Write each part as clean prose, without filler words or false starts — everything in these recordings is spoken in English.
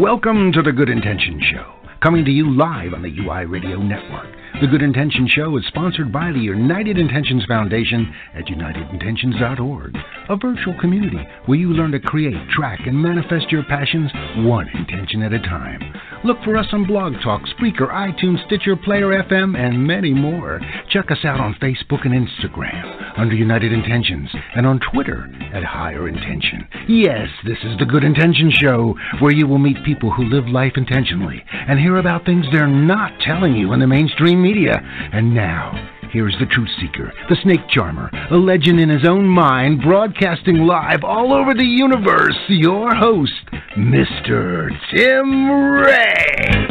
Welcome to the Good Intention Show, coming to you live on the UI Radio Network. The Good Intention Show is sponsored by the United Intentions Foundation at unitedintentions.org, a virtual community where you learn to create, track, and manifest your passions one intention at a time. Look for us on Blog Talk, Spreaker, iTunes, Stitcher, Player FM, and many more. Check us out on Facebook and Instagram under United Intentions and on Twitter at Higher Intention. Yes, this is the Good Intention Show, where you will meet people who live life intentionally and hear about things they're not telling you in the mainstream media. And now, here's the truth seeker, the snake charmer, a legend in his own mind, broadcasting live all over the universe, your host, Mr. Tim Ray.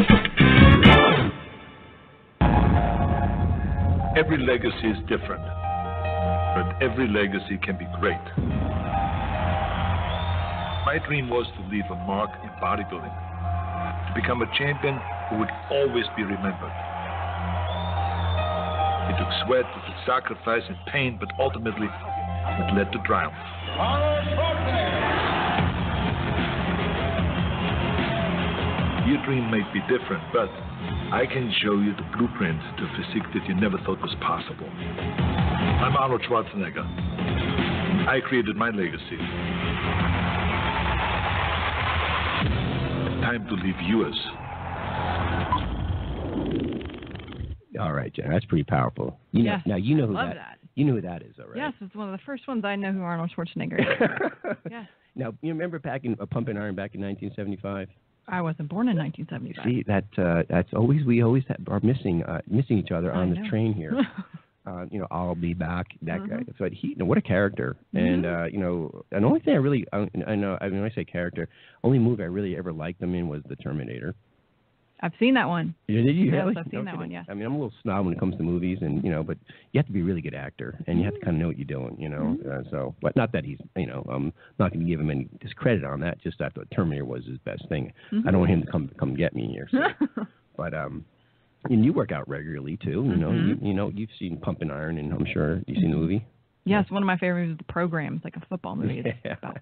Every legacy is different, but every legacy can be great. My dream was to leave a mark in bodybuilding, to become a champion who would always be remembered. It took sweat, it took sacrifice and pain, but ultimately it led to triumph. Your dream may be different, but I can show you the blueprint to a physique that you never thought was possible. I'm Arnold Schwarzenegger. I created my legacy. It's time to leave yours. All right, Jen, that's pretty powerful. You know, now you know who that. You know who that is, all right? Yes, it's one of the first ones I know who Arnold Schwarzenegger is. Yes. Now, you remember back in Pump and Iron back in 1975? I wasn't born in 1975. See, that's always we always are missing each other on this train here. I'll be back. That guy. So what a character. And the only thing I know. I mean, when I say character, only movie I really ever liked him in was The Terminator. I've seen that one. Did you? Yes, Really? I've seen that one, yeah. I mean, I'm a little snob when it comes to movies, and but you have to be a really good actor, and you have to kind of know what you're doing, but not that he's, I'm not going to give him any discredit on that. Just that The Terminator was his best thing. I don't want him to come get me here. So. But and you work out regularly too. You've seen Pump and Iron, and I'm sure you've seen the movie. Yes, one of my favorites is The Program. It's like a football movie. It's about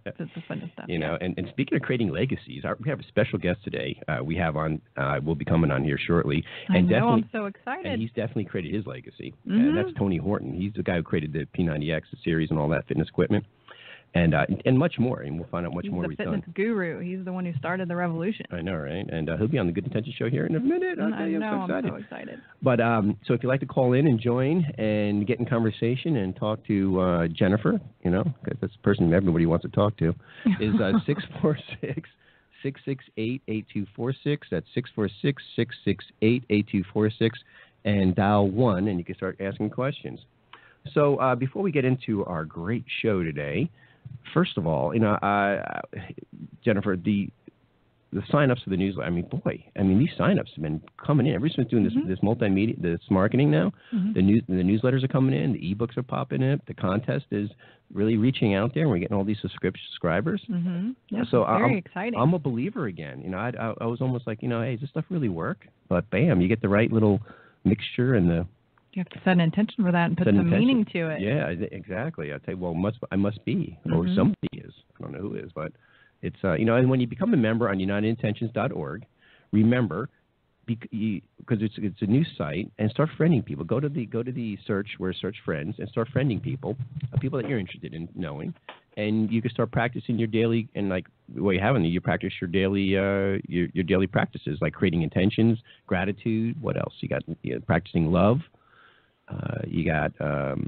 fun stuff. And speaking of creating legacies, we have a special guest today. We have on, will be coming on here shortly. I know, I'm so excited. And he's definitely created his legacy. And that's Tony Horton. He's the guy who created the P90X series and all that fitness equipment. And much more, and we'll find out much more he's done. He's the fitness guru. He's the one who started the revolution. I know, right? And he'll be on the Good Intention Show here in a minute. I'm so excited. But so if you'd like to call in and join and get in conversation and talk to Jennifer, because that's the person everybody wants to talk to, is 646-668-8246. That's 646-668-8246, and dial 1, and you can start asking questions. So before we get into our great show today, first of all, Jennifer, the sign-ups for the newsletter, these sign-ups have been coming in. Ever since doing this multimedia, this marketing now, the newsletters are coming in, the ebooks are popping in, the contest is really reaching out there, and we're getting all these subscribers. Yes, so very exciting. I'm a believer again. I was almost like, hey, does this stuff really work? But bam, you get the right little mixture and the... You have to set an intention for that and put some meaning to it. Yeah, exactly. I'd say, I mmust be, or somebody is. I don't know who is, but it's, and when you become a member on unitedintentions.org, remember, because it's a new site, and start friending people. Go to the search friends, and start friending people that you're interested in knowing, and you can start practicing your daily, and like what you have in there, you practice your daily practices, like creating intentions, gratitude. What else? You got practicing love. You got, after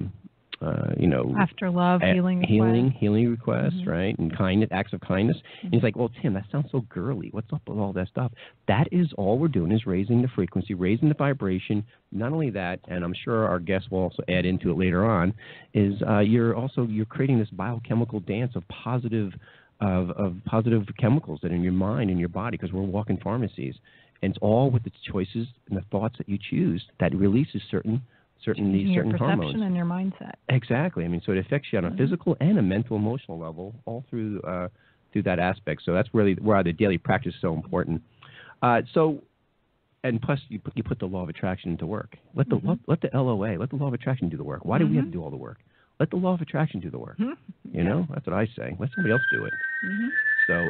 love, healing requests, right? And kindness, acts of kindness. And he's like, well, Tim, that sounds so girly. What's up with all that stuff? That is all we're doing is raising the frequency, raising the vibration. Not only that, and I'm sure our guests will also add into it later on, is you're creating this biochemical dance of positive chemicals that are in your mind and your body, because we're walking pharmacies. And it's all with the choices and the thoughts that you choose that releases certain hormones. Perception and your mindset. Exactly. So it affects you on a physical and a mental, emotional level, all through that aspect. So that's really why the daily practice is so important. And plus, you put the law of attraction into work. Let the LOA, let the law of attraction do the work. Why do we have to do all the work? Let the law of attraction do the work. That's what I say. Let somebody else do it. So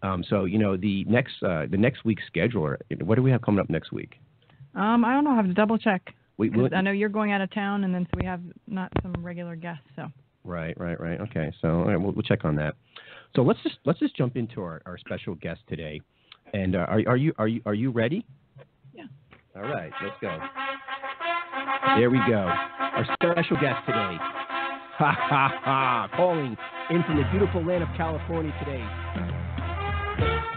So the next week's schedule. What do we have coming up next week? I don't know. I have to double check. I know you're going out of town, and then so we have not some regular guests. So. Right. Okay. So all right, we'll check on that. So let's just jump into our special guest today. And are you ready? Yeah. All right. Let's go. There we go. Our special guest today. Ha ha ha! Calling in from the beautiful land of California today.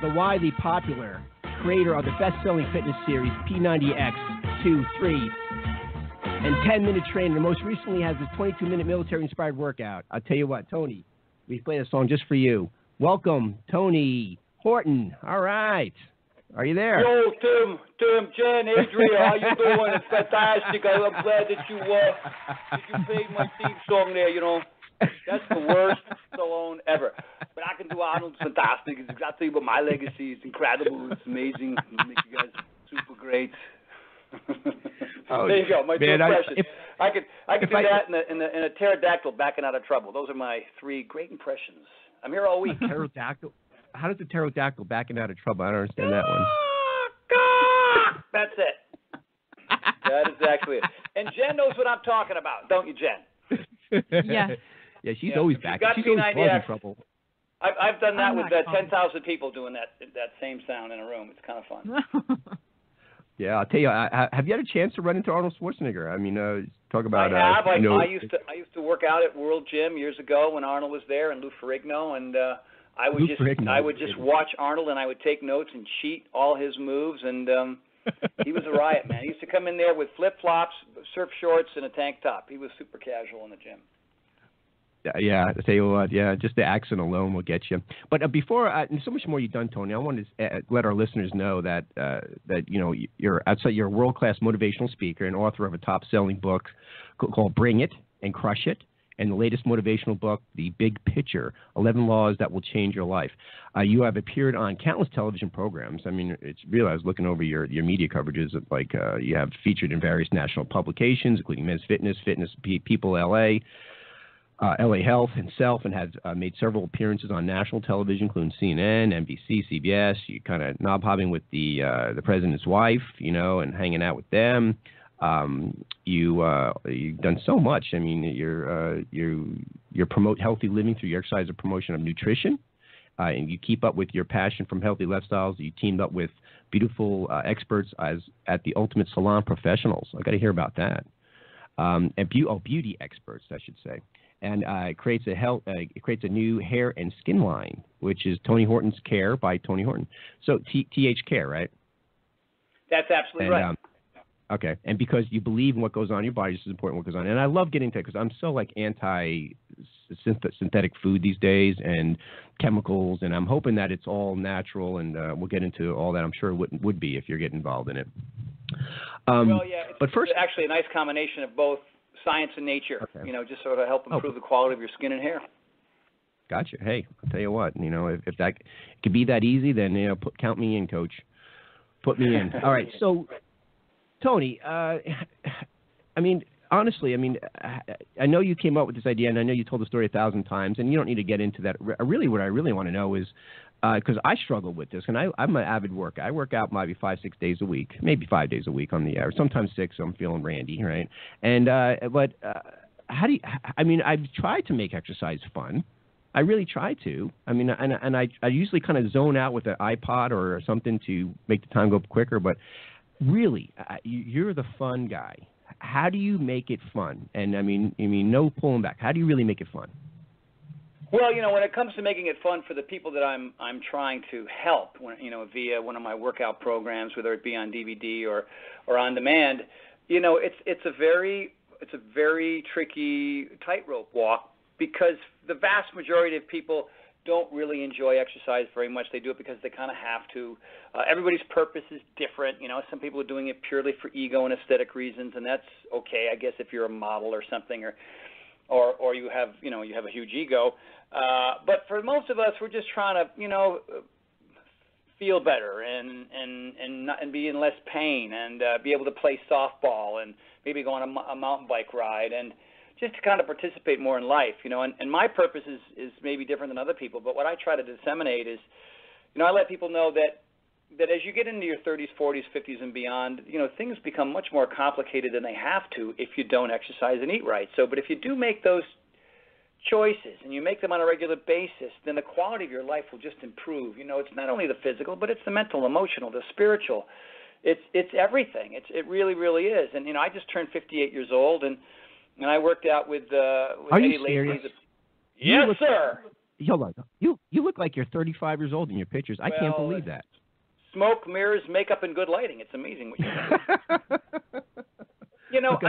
The widely popular creator of the best-selling fitness series P90X 2, 3, and 10-minute trainer. Most recently has this 22-minute military-inspired workout. I'll tell you what, Tony, we played a song just for you. Welcome, Tony Horton. All right. Are you there? Yo, Tim, Jen, Adrian, how you doing? It's fantastic. I'm glad that you played my theme song there, That's the worst Stallone ever. But I can do Arnold. It's fantastic. It's exactly what my legacy is. Incredible. It's amazing. It'll make you guys super great. There you go. My two impressions. I could do that in a pterodactyl backing out of trouble. Those are my 3 great impressions. I'm here all week. Pterodactyl? How does the pterodactyl backing out of trouble? I don't understand that one. That's it. That is actually it. And Jen knows what I'm talking about, don't you, Jen? Yeah. Yeah, she's always back. She's always causing trouble. I've done that with 10,000 people doing that same sound in a room. It's kind of fun. Yeah, I'll tell you. Have you had a chance to run into Arnold Schwarzenegger? I mean, talk about. I have. I used to work out at World Gym years ago when Arnold was there and Lou Ferrigno, and I would just watch Arnold and I would take notes and cheat all his moves, and he was a riot, man. He used to come in there with flip flops, surf shorts, and a tank top. He was super casual in the gym. Yeah, I tell you what, just the accent alone will get you. But before, so much more you've done, Tony. I wanted to let our listeners know that you're a world-class motivational speaker and author of a top-selling book called Bring It and Crush It, and the latest motivational book, The Big Picture: 11 Laws That Will Change Your Life. You have appeared on countless television programs. I mean, it's real. I was looking over your media coverages. Like you have featured in various national publications, including Men's Fitness, People LA. LA Health and Self, and has made several appearances on national television, including CNN, NBC, CBS. You kind of knob-hobbing with the president's wife, and hanging out with them. You've done so much. I mean, you promote healthy living through your exercise and promotion of nutrition, and you keep up with your passion from healthy lifestyles. You teamed up with beautiful experts at the Ultimate Salon Professionals. I got to hear about that. And beauty experts, I should say. And it creates a new hair and skin line, which is Tony Horton's Care by Tony Horton. So TH Care, right? That's absolutely right. Okay, and because you believe in what goes on in your body, this is important what goes on. And I love getting to it because I'm so anti-synthetic food these days and chemicals, and I'm hoping that it's all natural, and we'll get into all that. I'm sure it would be if you're getting involved in it. It's actually a nice combination of both science and nature, just sort of help improve the quality of your skin and hair. Gotcha. Hey, I'll tell you what, if that could be that easy, then, count me in, Coach. Put me in. All right. So, Tony, honestly, I know you came up with this idea, and I know you told the story 1,000 times, and you don't need to get into that. Really, what I really want to know is, because I struggle with this, and I'm an avid worker. I work out maybe 5-6 days a week, maybe 5 days a week on the average, sometimes 6. So I'm feeling randy, right? And but how do you? I've tried to make exercise fun. I really try to. And I usually kind of zone out with an iPod or something to make the time go quicker. But really, you're the fun guy. How do you make it fun? And no pulling back. How do you really make it fun? Well, when it comes to making it fun for the people that I'm trying to help, via one of my workout programs, whether it be on DVD or on demand, it's a very tricky tightrope walk, because the vast majority of people don't really enjoy exercise very much. They do it because they kind of have to. Everybody's purpose is different. Some people are doing it purely for ego and aesthetic reasons, and that's okay, I guess, if you're a model or something, or you have a huge ego. But for most of us, we're just trying to feel better and be in less pain, and be able to play softball and maybe go on a mountain bike ride, and just to kind of participate more in life, and my purpose is maybe different than other people, but what I try to disseminate is I let people know that as you get into your 30s, 40s, 50s, and beyond, things become much more complicated than they have to if you don't exercise and eat right. But if you do make those choices and you make them on a regular basis, then the quality of your life will just improve. It's not only the physical, but it's the mental, emotional, the spiritual. It's everything. It really, really is. And I just turned 58 years old, and I worked out with Are Eddie you serious? Lacy. Yes, sir. Hold on. You look like you're 35 years old in your pictures. I can't believe that. Smoke, mirrors, makeup, and good lighting. It's amazing what you do. Look,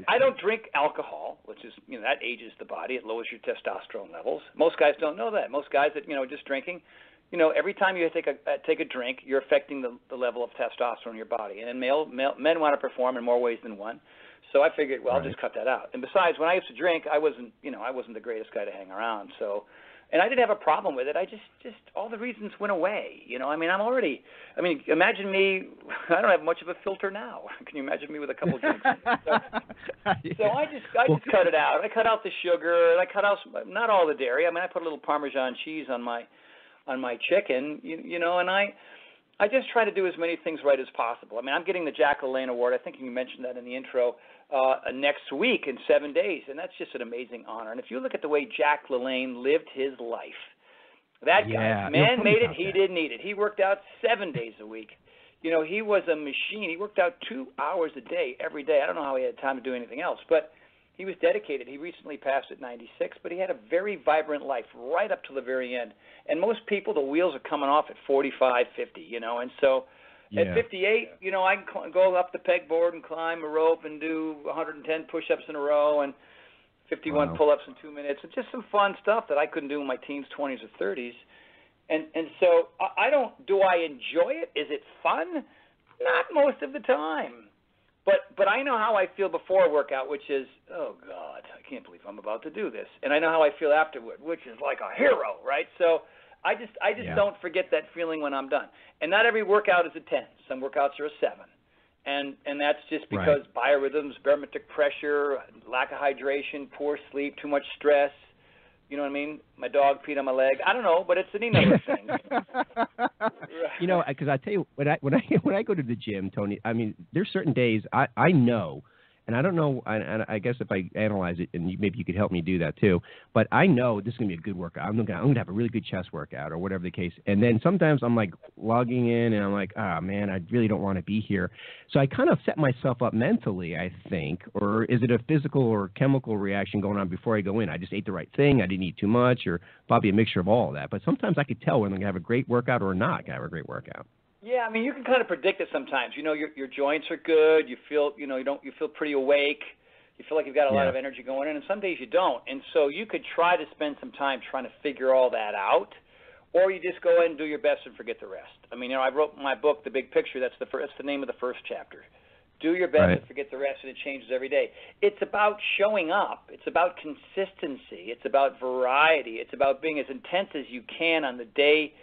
I don't drink alcohol, which is, that ages the body. It lowers your testosterone levels. Most guys don't know that. Most guys that, just drinking, every time you take a drink, you're affecting the level of testosterone in your body. And men want to perform in more ways than one. So I figured, I'll just cut that out. And besides, when I used to drink, I wasn't the greatest guy to hang around. So, and I didn't have a problem with it. I just all the reasons went away. Imagine me. I don't have much of a filter now. Can you imagine me with a couple of drinks? So I just cut it out. I cut out the sugar, and I cut out not all the dairy. I put a little Parmesan cheese on my chicken. And I just try to do as many things right as possible. I'm getting the Jack LaLanne Award. I think you mentioned that in the intro. Next week in 7 days, and that's just an amazing honor. And if you look at the way Jack LaLanne lived his life, that guy, man made it, he didn't need it. He worked out 7 days a week. He was a machine. He worked out 2 hours a day, every day. I don't know how he had time to do anything else, but he was dedicated. He recently passed at 96, but he had a very vibrant life right up to the very end. And most people, the wheels are coming off at 45, 50, and so at 58, I can go up the pegboard and climb a rope and do 110 push-ups in a row and 51 pull-ups in 2 minutes. It's just some fun stuff that I couldn't do in my teens, 20s, or 30s. And so do I enjoy it? Is it fun? Not most of the time. But I know how I feel before a workout, which is, oh, God, I can't believe I'm about to do this. And I know how I feel afterward, which is like a hero, right? So I just don't forget that feeling when I'm done. And not every workout is a 10. Some workouts are a 7. And that's just because biorhythms, barometric pressure, lack of hydration, poor sleep, too much stress. You know what I mean? My dog peed on my leg. I don't know, but it's any number of things. Because I tell you, when I go to the gym, Tony, there's certain days I know. And I don't know, and I guess if I analyze it, and maybe you could help me do that too, but I know this is going to be a good workout. I'm going to have a really good chest workout or whatever the case. And then sometimes I'm like logging in and I'm like, man, I really don't want to be here. So I kind of set myself up mentally, I think, or is it a physical or chemical reaction going on before I go in? I just ate the right thing. I didn't eat too much, or probably a mixture of all of that. But sometimes I could tell when I'm going to have a great workout or not going to have a great workout. Yeah, you can kind of predict it sometimes. Your joints are good. You feel, you feel pretty awake. You feel like you've got a lot of energy going in, and some days you don't. And so you could try to spend some time trying to figure all that out, or you just go in and do your best and forget the rest. I wrote my book, The Big Picture. That's the name of the first chapter. Do your best and forget the rest, and it changes every day. It's about showing up. It's about consistency. It's about variety. It's about being as intense as you can on the day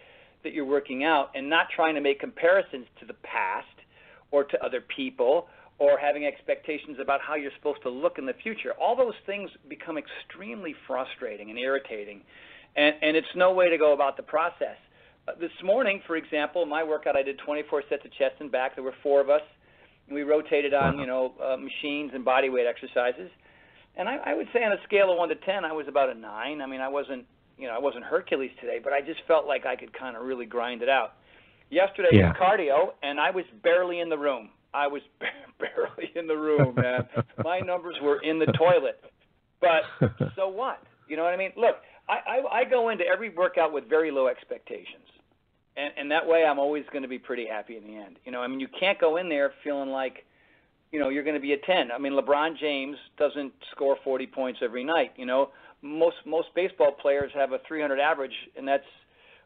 that you're working out, and not trying to make comparisons to the past or to other people or having expectations about how you're supposed to look in the future. All those things become extremely frustrating and irritating, and it's no way to go about the process. This morning, for example, my workout, I did 24 sets of chest and back. There were 4 of us, and we rotated on machines and body weight exercises. And I would say on a scale of 1 to 10, I was about a 9. I wasn't Hercules today, but I just felt like I could kind of really grind it out. Yesterday was cardio, and I was barely in the room. I was barely in the room, man. My numbers were in the toilet. But so what? You know what I mean? Look, I go into every workout with very low expectations. And that way I'm always going to be pretty happy in the end. You can't go in there feeling like, you're going to be a 10. LeBron James doesn't score 40 points every night, Most baseball players have a 300 average, and that's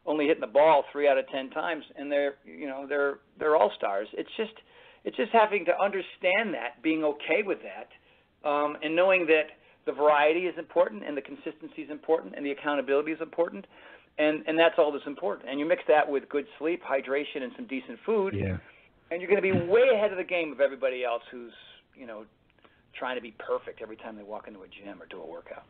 only hitting the ball 3 out of 10 times, and they're all-stars. It's just having to understand that, being okay with that, and knowing that the variety is important, and the consistency is important, and the accountability is important, and that's all that's important. And you mix that with good sleep, hydration, and some decent food, and you're going to be way ahead of the game of everybody else who's trying to be perfect every time they walk into a gym or do a workout.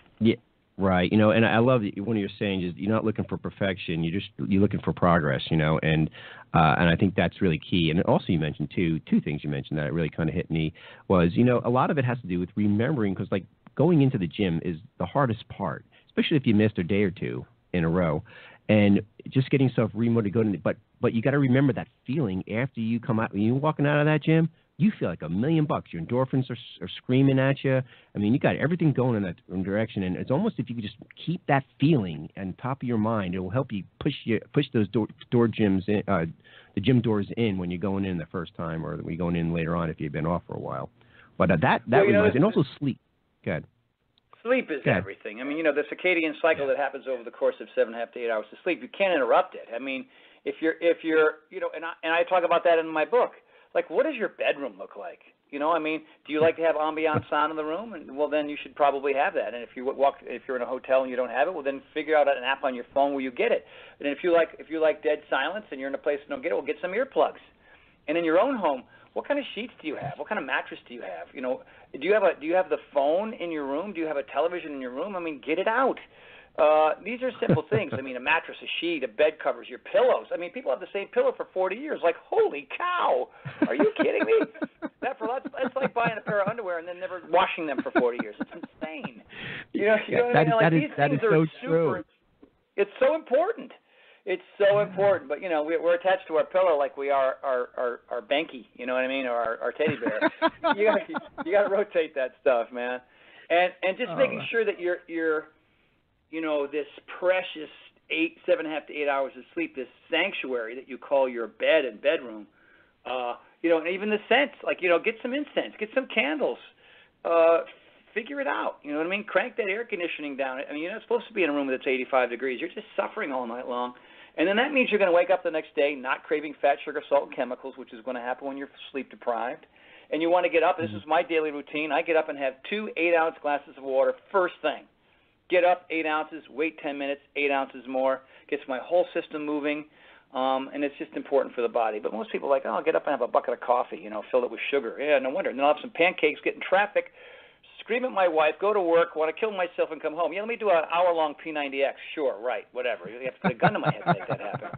Right. You know, and I love that one of your sayings is you're not looking for perfection. You're looking for progress. You know, and I think that's really key. And also you mentioned two things you mentioned that really kind of hit me was, you know, a lot of it has to do with remembering, because like going into the gym is the hardest part, especially if you missed a day or two in a row, and just getting yourself remotivated to go in. But you got to remember that feeling after you come out, when you're walking out of that gym. You feel like $1,000,000. Your endorphins are screaming at you. I mean, you got everything going in that direction, and it's almost if you could just keep that feeling on top of your mind, it will help you push those door gyms in, the gym doors in when you're going in the first time, or when you're going in later on if you've been off for a while. But that reminds, and also sleep. Good. Sleep is everything. I mean, you know, the circadian cycle that happens over the course of 7.5 to 8 hours of sleep, you can't interrupt it. I mean, if you're, you know, and I talk about that in my book. Like, what does your bedroom look like? You know, I mean, do you like to have ambient sound in the room? And well, then you should probably have that. And if you're in a hotel and you don't have it, well, then figure out an app on your phone where you get it. And if you like dead silence and you're in a place you don't get it, well, get some earplugs. And in your own home, what kind of sheets do you have? What kind of mattress do you have? You know, do you have the phone in your room? Do you have a television in your room? I mean, get it out. These are simple things. I mean, a mattress, a sheet, a bed covers, your pillows. I mean, people have the same pillow for 40 years. Like, holy cow! Are you kidding me? That's like buying a pair of underwear and then never washing them for 40 years. It's insane. You know what I mean? Like, these things are super. It's so important. It's so important. But you know, we're attached to our pillow like we are our Banky. You know what I mean? Or our teddy bear. you got to rotate that stuff, man. And just making sure that you're you know, this precious 7.5 to 8 hours of sleep, this sanctuary that you call your bed and bedroom, you know, and even the scents, like, you know, get some incense, get some candles, figure it out, you know what I mean? Crank that air conditioning down. I mean, you're not supposed to be in a room that's 85 degrees. You're just suffering all night long. And then that means you're going to wake up the next day not craving fat, sugar, salt, and chemicals, which is going to happen when you're sleep deprived. And you want to get up. This is my daily routine. I get up and have 2 8-ounce glasses of water first thing. Get up 8 ounces, wait 10 minutes, 8 ounces more, gets my whole system moving, and it's just important for the body. But most people are like, oh, I'll get up and have a bucket of coffee, you know, fill it with sugar. Yeah, no wonder. And then I'll have some pancakes, get in traffic, scream at my wife, go to work, want to kill myself and come home. Yeah, let me do an hour-long P90X. Sure, right, whatever. You have to put a gun to my head to make that happen.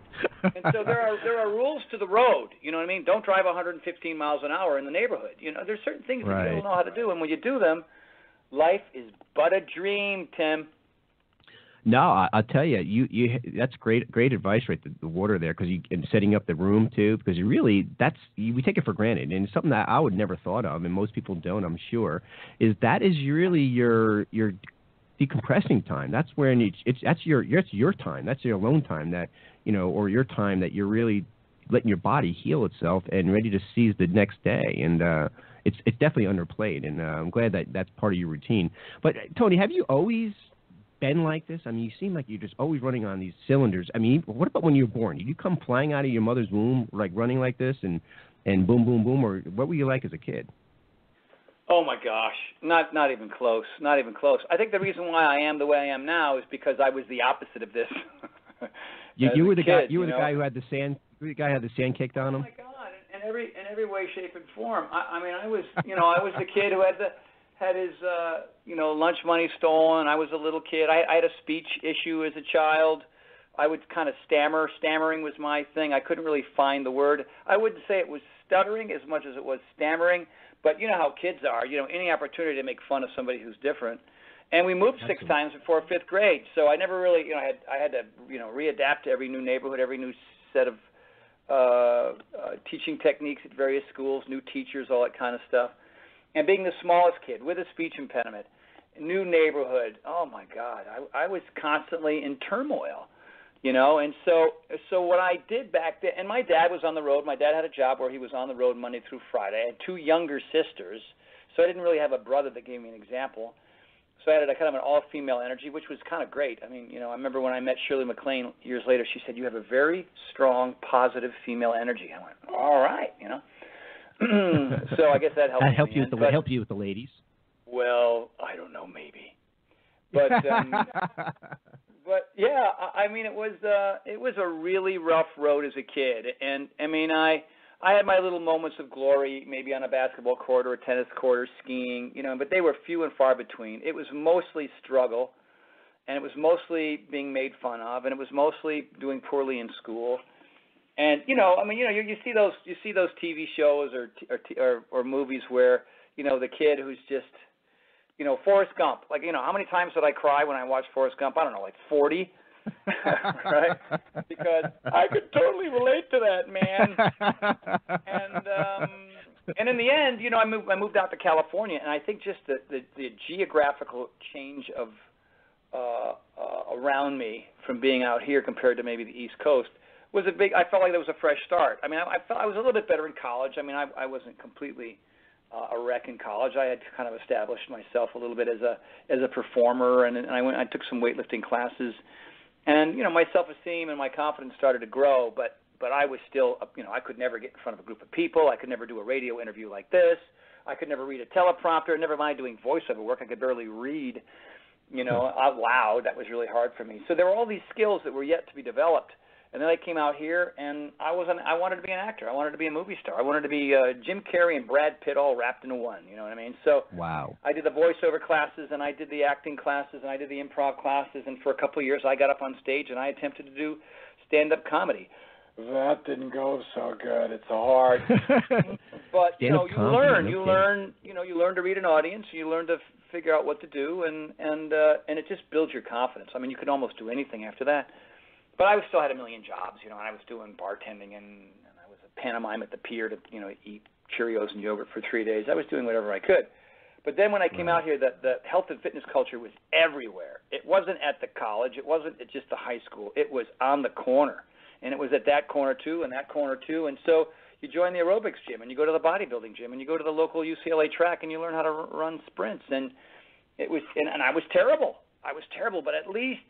And so there are rules to the road, you know what I mean? Don't drive 115 miles an hour in the neighborhood. You know, there's certain things that you don't know how to do, and when you do them, life is but a dream, Tim. No, I'll tell you, that's great advice, right? The water there, because and setting up the room too, because we take it for granted, and it's something that I would never thought of, and most people don't, I'm sure. That is really your decompressing time. That's where that's your time. That's your alone time, that you know, or your time that you're really letting your body heal itself and ready to seize the next day. And it's definitely underplayed, and I'm glad that that's part of your routine. But Tony, have you always been like this? I mean, you seem like you're just always running on these cylinders. I mean, what about when you were born? Did you come flying out of your mother's womb like running like this and boom, boom, boom, or what were you like as a kid? Oh my gosh, not even close. Not even close. I think the reason why I am the way I am now is because I was the opposite of this. You were the guy. You were the guy who had the sand. You were the guy who had the sand kicked on him. Oh my God! In every way, shape, and form. I mean, I was the kid who had his lunch money stolen. I was a little kid. I had a speech issue as a child. I would kind of stammer. Stammering was my thing. I couldn't really find the word. I wouldn't say it was stuttering as much as it was stammering. But you know how kids are. You know, any opportunity to make fun of somebody who's different. And we moved 6 times before 5th grade, so I never really, I had to, readapt to every new neighborhood, every new set of teaching techniques at various schools, new teachers, all that kind of stuff. And being the smallest kid with a speech impediment, new neighborhood, oh my God, I was constantly in turmoil, And so what I did back then, and my dad was on the road. My dad had a job where he was on the road Monday through Friday. I had 2 younger sisters, so I didn't really have a brother that gave me an example. So I had a kind of an all-female energy, which was kind of great. I mean, I remember when I met Shirley MacLaine years later, she said, "You have a very strong, positive female energy." I went, "All right," So I guess that helped. That helped you with the ladies. Well, I don't know, maybe, but but yeah, I mean, it was a really rough road as a kid, and I mean, I had my little moments of glory, maybe on a basketball court or a tennis court or skiing, but they were few and far between. It was mostly struggle. and it was mostly being made fun of, and it was mostly doing poorly in school. And you see those TV shows or movies where the kid who's just Forrest Gump. Like how many times did I cry when I watched Forrest Gump? I don't know, like 40. Right? Because I could totally relate to that, man. And in the end, I moved out to California, and I think just the geographical change of around me from being out here compared to maybe the East Coast was a big. I felt like there was a fresh start. I mean, I felt I was a little bit better in college. I mean, I wasn't completely a wreck in college. I had kind of established myself a little bit as a performer, and I took some weightlifting classes. And, my self-esteem and my confidence started to grow, but I was still, I could never get in front of a group of people. I could never do a radio interview like this. I could never read a teleprompter. Never mind doing voiceover work. I could barely read, out loud. That was really hard for me. So there were all these skills that were yet to be developed. And then I came out here, and I wanted to be an actor. I wanted to be a movie star. I wanted to be Jim Carrey and Brad Pitt all wrapped into one. You know what I mean? So wow. I did the voiceover classes, and I did the acting classes, and I did the improv classes. And for a couple of years, I got up on stage, and I attempted to do stand-up comedy. That didn't go so good. It's hard. But you learn to read an audience. You learn to figure out what to do, and it just builds your confidence. I mean, you could almost do anything after that. But I still had a million jobs, and I was doing bartending, and I was a pantomime at the pier to, eat Cheerios and yogurt for 3 days. I was doing whatever I could. But then when I came out here, the health and fitness culture was everywhere. It wasn't at the college. It wasn't at just the high school. It was on the corner, and it was at that corner too, and that corner too. And so you join the aerobics gym, and you go to the bodybuilding gym, and you go to the local UCLA track, and you learn how to run sprints. And it was, and I was terrible. But at least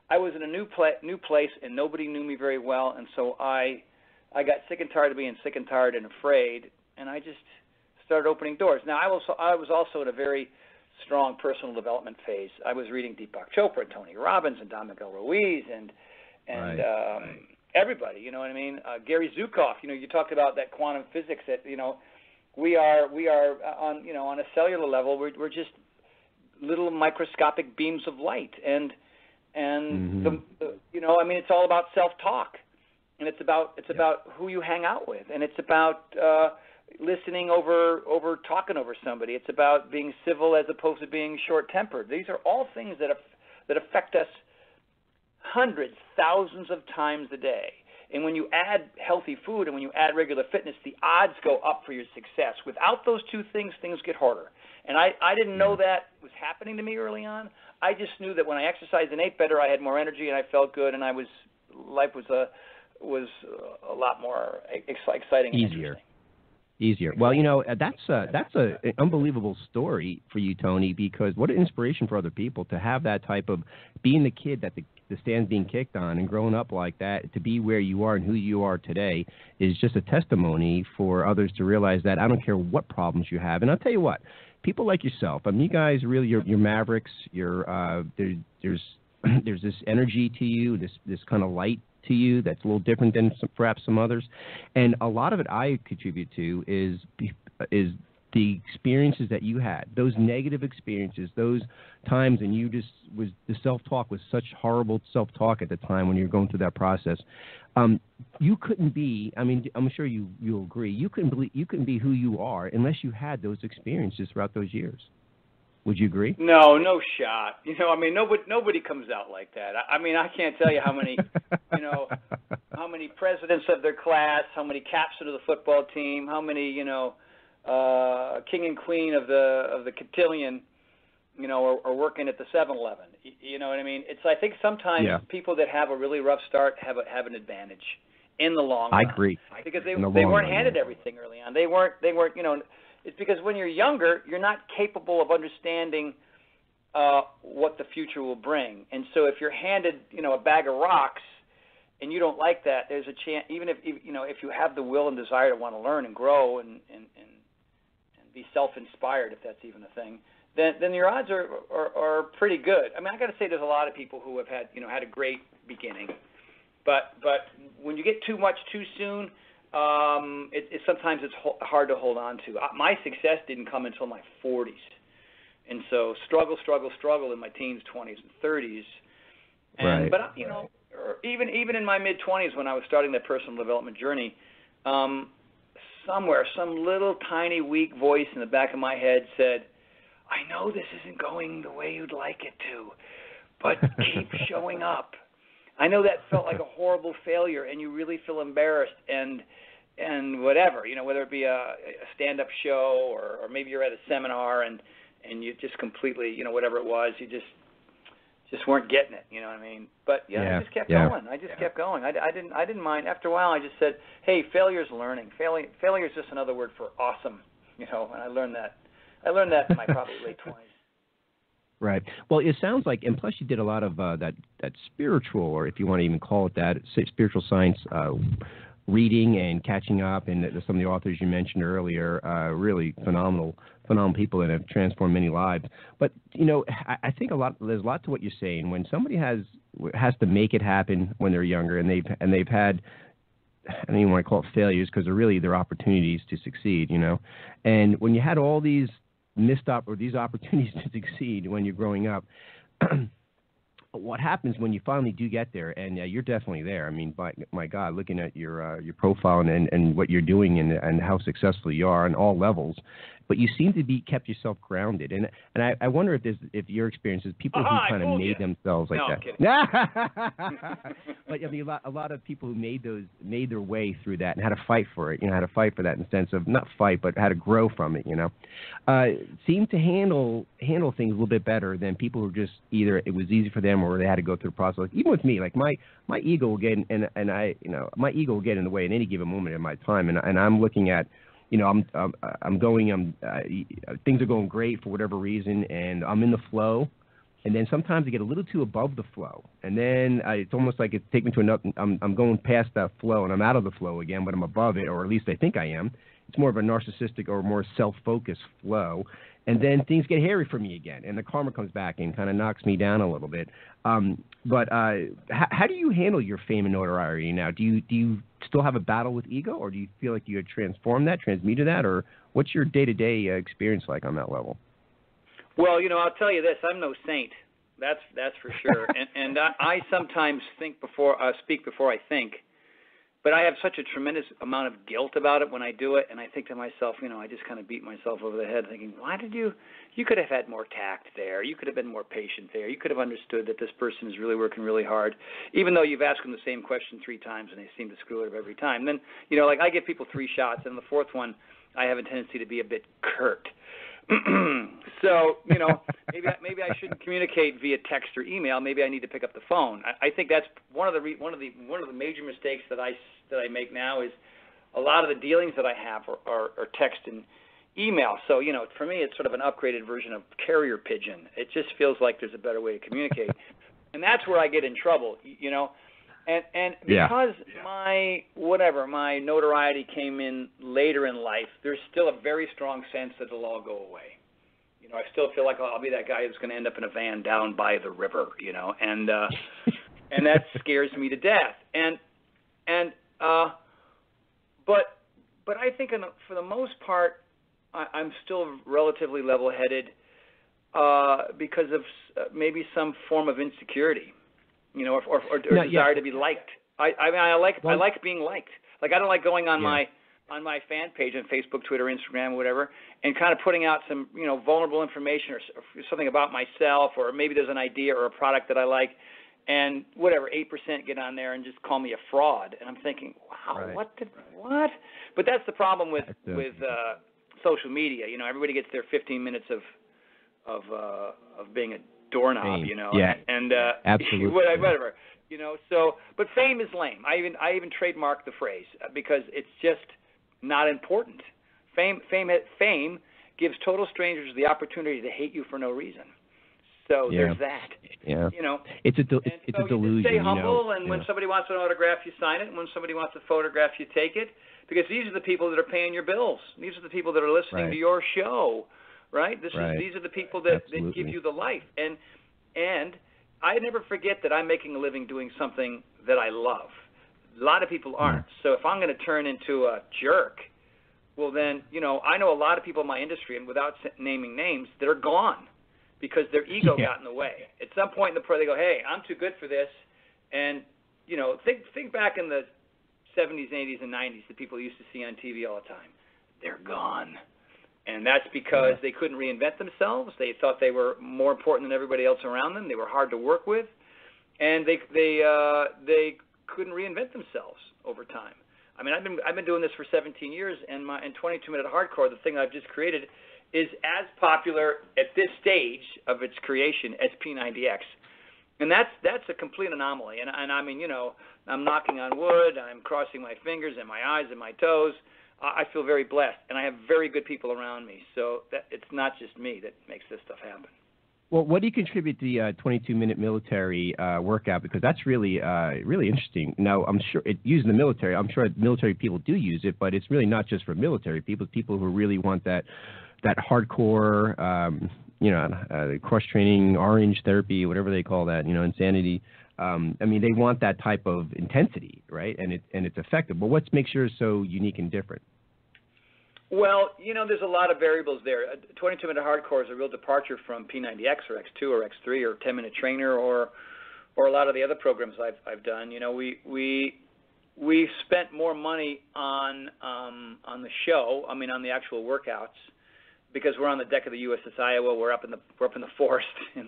I was in a new place, and nobody knew me very well, and so I got sick and tired of being sick and tired and afraid, and I just started opening doors. Now, I was also in a very strong personal development phase. I was reading Deepak Chopra and Tony Robbins and Don Miguel Ruiz and everybody, you know what I mean? Gary Zukav, you talked about that quantum physics that, we are on a cellular level, we're just little microscopic beams of light, and it's all about self-talk, and it's about who you hang out with, and it's about listening over talking over somebody. It's about being civil as opposed to being short-tempered. These are all things that affect us hundreds, thousands of times a day. And when you add healthy food and when you add regular fitness, the odds go up for your success. Without those two things, things get harder. And I didn't know that was happening to me early on. I just knew that when I exercised and ate better, I had more energy and I felt good, and life was a lot more exciting. Easier. Well, that's an unbelievable story for you, Tony, because what an inspiration for other people to have that type of being the kid that the stand's being kicked on and growing up like that, to be where you are and who you are today is just a testimony for others to realize that I don't care what problems you have. And I'll tell you what, people like yourself, I mean, you guys really, you're mavericks. There's this energy to you, this kind of light to you that's a little different than perhaps some others, and a lot of it I contribute to is the experiences that you had, those negative experiences, those times, and the self-talk was such horrible self-talk at the time when you were going through that process. You couldn't be. I mean, I'm sure you'll agree. You couldn't be who you are unless you had those experiences throughout those years. Would you agree? No shot. Nobody comes out like that. I mean, I can't tell you how many, how many presidents of their class, how many captains of the football team, how many, king and queen of the cotillion, are working at the 7-Eleven. You know what I mean? I think sometimes people that have a really rough start have an advantage in the long run. I agree. Because they weren't handed everything early on. They weren't. It's because when you're younger, you're not capable of understanding what the future will bring. And so if you're handed, a bag of rocks and you don't like that, there's a chance, even if you have the will and desire to want to learn and grow and be self-inspired, if that's even a thing, then your odds are pretty good. I mean, I got to say there's a lot of people who have had, had a great beginning. But when you get too much too soon, sometimes it's hard to hold on to. My success didn't come until my 40s, and so struggle in my teens, 20s, and 30s And right. but even in my mid-20s when I was starting that personal development journey, somewhere some little tiny weak voice in the back of my head said, "I know this isn't going the way you'd like it to, but keep showing up. I know that felt like a horrible failure, and you really feel embarrassed and whatever, whether it be a stand-up show or maybe you're at a seminar and you just completely, whatever it was, you just weren't getting it, you know what I mean? But I just kept going. I just kept going. I didn't mind. After a while, I just said, "Hey, failure's learning. Failure is just another word for awesome," and I learned that. I learned that in my probably late 20s. Right. Well, it sounds like, and plus you did a lot of that spiritual, or if you want to even call it that, spiritual science reading and catching up, and some of the authors you mentioned earlier, really phenomenal people that have transformed many lives. But I think there's a lot to what you're saying. When somebody has to make it happen when they're younger, and they've had, I don't even want to call it failures, because they're opportunities to succeed. And when you had all these these opportunities to succeed when you're growing up, what happens when you finally do get there? And you're definitely there. I mean, my God, looking at your profile and what you're doing and how successful you are on all levels, but you seem to be kept yourself grounded. And I wonder if your experience is people who kind of made themselves like that. I'm kidding. But I mean, a lot of people who made their way through that and had to fight for it. Had to fight for that in the sense of not fight, but had to grow from it. Seem to handle things a little bit better than people who just either it was easy for them or they had to go through the process. Like, even with me, like my ego will get my ego will get in the way at any given moment in my time, and I'm looking at. Things are going great for whatever reason, and I'm in the flow. And then sometimes I get a little too above the flow, and then it's almost like it takes me to another. I'm going past that flow, and I'm out of the flow again, but I'm above it, or at least I think I am. It's more of a narcissistic or more self-focused flow, and then things get hairy for me again, and the karma comes back and kind of knocks me down a little bit. But how do you handle your fame and notoriety now? Do you still have a battle with ego, or do you feel like you had transformed that, transmuted that, or what's your day-to-day experience like on that level? Well, I'll tell you this: I'm no saint. That's for sure. and I sometimes speak before I think. But I have such a tremendous amount of guilt about it when I do it, and I think to myself, I just kind of beat myself over the head thinking, why did you could have had more tact there. You could have been more patient there. You could have understood that this person is really working really hard, even though you've asked them the same question 3 times and they seem to screw it up every time. Then, like I give people 3 shots, and the 4th one, I have a tendency to be a bit curt. So, maybe I shouldn't communicate via text or email. Maybe I need to pick up the phone. I think that's one of the major mistakes that I make now is a lot of the dealings that I have are text and email. So, for me, it's sort of an upgraded version of carrier pigeon. It just feels like there's a better way to communicate, and that's where I get in trouble. And because my notoriety came in later in life, there's still a very strong sense that it'll all go away. I still feel like I'll be that guy who's going to end up in a van down by the river, and that scares me to death. But I think for the most part, I'm still relatively level-headed because of maybe some form of insecurity. Or desire to be liked. I like being liked. Like, I don't like going on my fan page on Facebook, Twitter, Instagram, whatever, and kind of putting out some vulnerable information or something about myself, or maybe there's an idea or a product that I like, and 8% get on there and just call me a fraud, and I'm thinking, wow, right. What? But that's the problem with social media. Everybody gets their 15 minutes of being a doorknob, fame. And absolutely, whatever, So, but fame is lame. I even trademarked the phrase because it's just not important. Fame gives total strangers the opportunity to hate you for no reason. So there's that. Yeah. It's a delusion. You just stay humble, and when somebody wants an autograph, you sign it, and when somebody wants a photograph, you take it, because these are the people that are paying your bills. These are the people that are listening to your show. Right? These are the people that give you the life. And I never forget that I'm making a living doing something that I love. A lot of people aren't. So if I'm going to turn into a jerk, well then, I know a lot of people in my industry, and without naming names, that are gone because their ego got in the way. At some point in the pro, they go, hey, I'm too good for this. And, you know, think back in the 70s, 80s, and 90s, the people you used to see on TV all the time. They're gone. And that's because they couldn't reinvent themselves. They thought they were more important than everybody else around them. They were hard to work with. And they couldn't reinvent themselves over time. I mean, I've been doing this for 17 years, and in 22-minute hardcore, the thing I've just created is as popular at this stage of its creation as P90X. And that's a complete anomaly. And I mean, you know, I'm knocking on wood, I'm crossing my fingers and my eyes and my toes. I feel very blessed, and I have very good people around me. So it's not just me that makes this stuff happen. Well, what do you contribute to the 22-minute military workout? Because that's really really interesting. Now, I'm sure using the military, I'm sure military people do use it, but it's really not just for military people. It's people who really want that hardcore, cross-training, orange therapy, whatever they call that, insanity. I mean, they want that type of intensity, right? And it's effective. But what makes yours so unique and different? Well, there's a lot of variables there. 22-minute hardcore is a real departure from P90X or X2 or X3 or 10-minute trainer or a lot of the other programs I've done. We spent more money on the show. I mean, on the actual workouts, because we're on the deck of the USS Iowa. We're up in the forest, and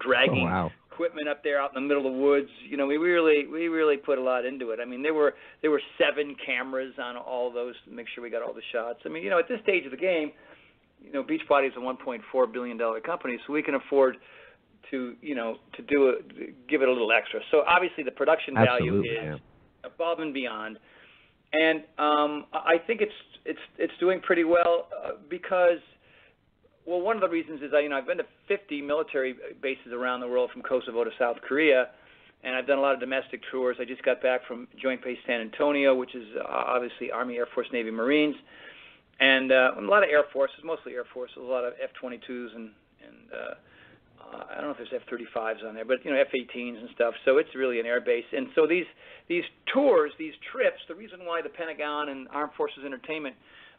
dragging equipment up there out in the middle of the woods. We really put a lot into it. I mean, there were 7 cameras on all of those to make sure we got all the shots. I mean, at this stage of the game, Beachbody is a $1.4 billion company, so we can afford to give it a little extra. So obviously the production value is above and beyond, and I think it's doing pretty well because. Well, one of the reasons is I've been to 50 military bases around the world, from Kosovo to South Korea, and I've done a lot of domestic tours. I just got back from Joint Base San Antonio, which is obviously Army, Air Force, Navy, Marines, and a lot of Air Forces, mostly Air Forces, a lot of F-22s and I don't know if there's F-35s on there, but F-18s and stuff. So it's really an air base. And so these tours, these trips, the reason why the Pentagon and Armed Forces Entertainment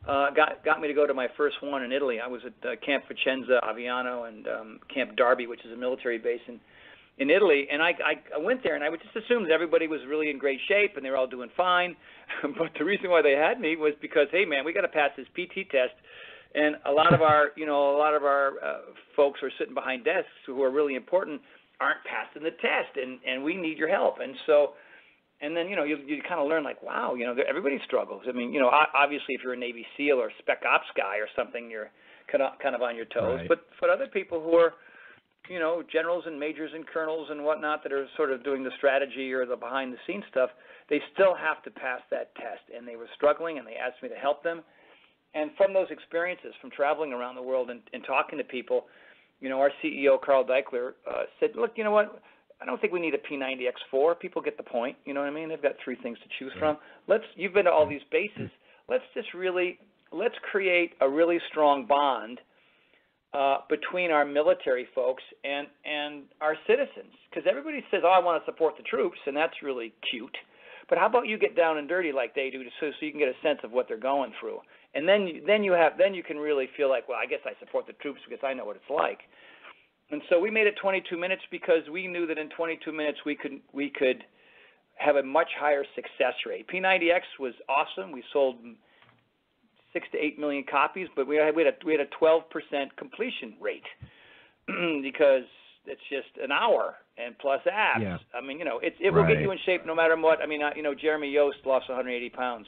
got me to go to my first one in Italy. I was at Camp Vicenza Aviano and Camp Darby, which is a military base in Italy. And I went there, and I would just assume that everybody was really in great shape and they were all doing fine. But the reason why they had me was because, hey, man, we got to pass this PT test. And a lot of our folks who are sitting behind desks who are really important aren't passing the test, and we need your help. And so. And then, you kind of learn, like, wow, everybody struggles. I mean, obviously if you're a Navy SEAL or Spec Ops guy or something, you're kind of on your toes. Right. But for other people who are, generals and majors and colonels and whatnot that are sort of doing the strategy or the behind-the-scenes stuff, they still have to pass that test. And they were struggling, and they asked me to help them. And from those experiences, from traveling around the world and talking to people, our CEO, Carl Deichler, said, look, you know what? I don't think we need a P90X4. People get the point. You know what I mean? They've got 3 things to choose from. You've been to all these bases. Let's create a really strong bond between our military folks and our citizens. Because everybody says, I want to support the troops, and that's really cute. But how about you get down and dirty like they do, so you can get a sense of what they're going through, and then you can really feel like, well, I guess I support the troops because I know what it's like. And so we made it 22 minutes because we knew that in 22 minutes we could have a much higher success rate. P90X was awesome. We sold 6 to 8 million copies, but we had a 12% completion rate because it's just an hour and plus abs. Yeah. I mean, it will get you in shape no matter what. I mean, Jeremy Yost lost 180 pounds.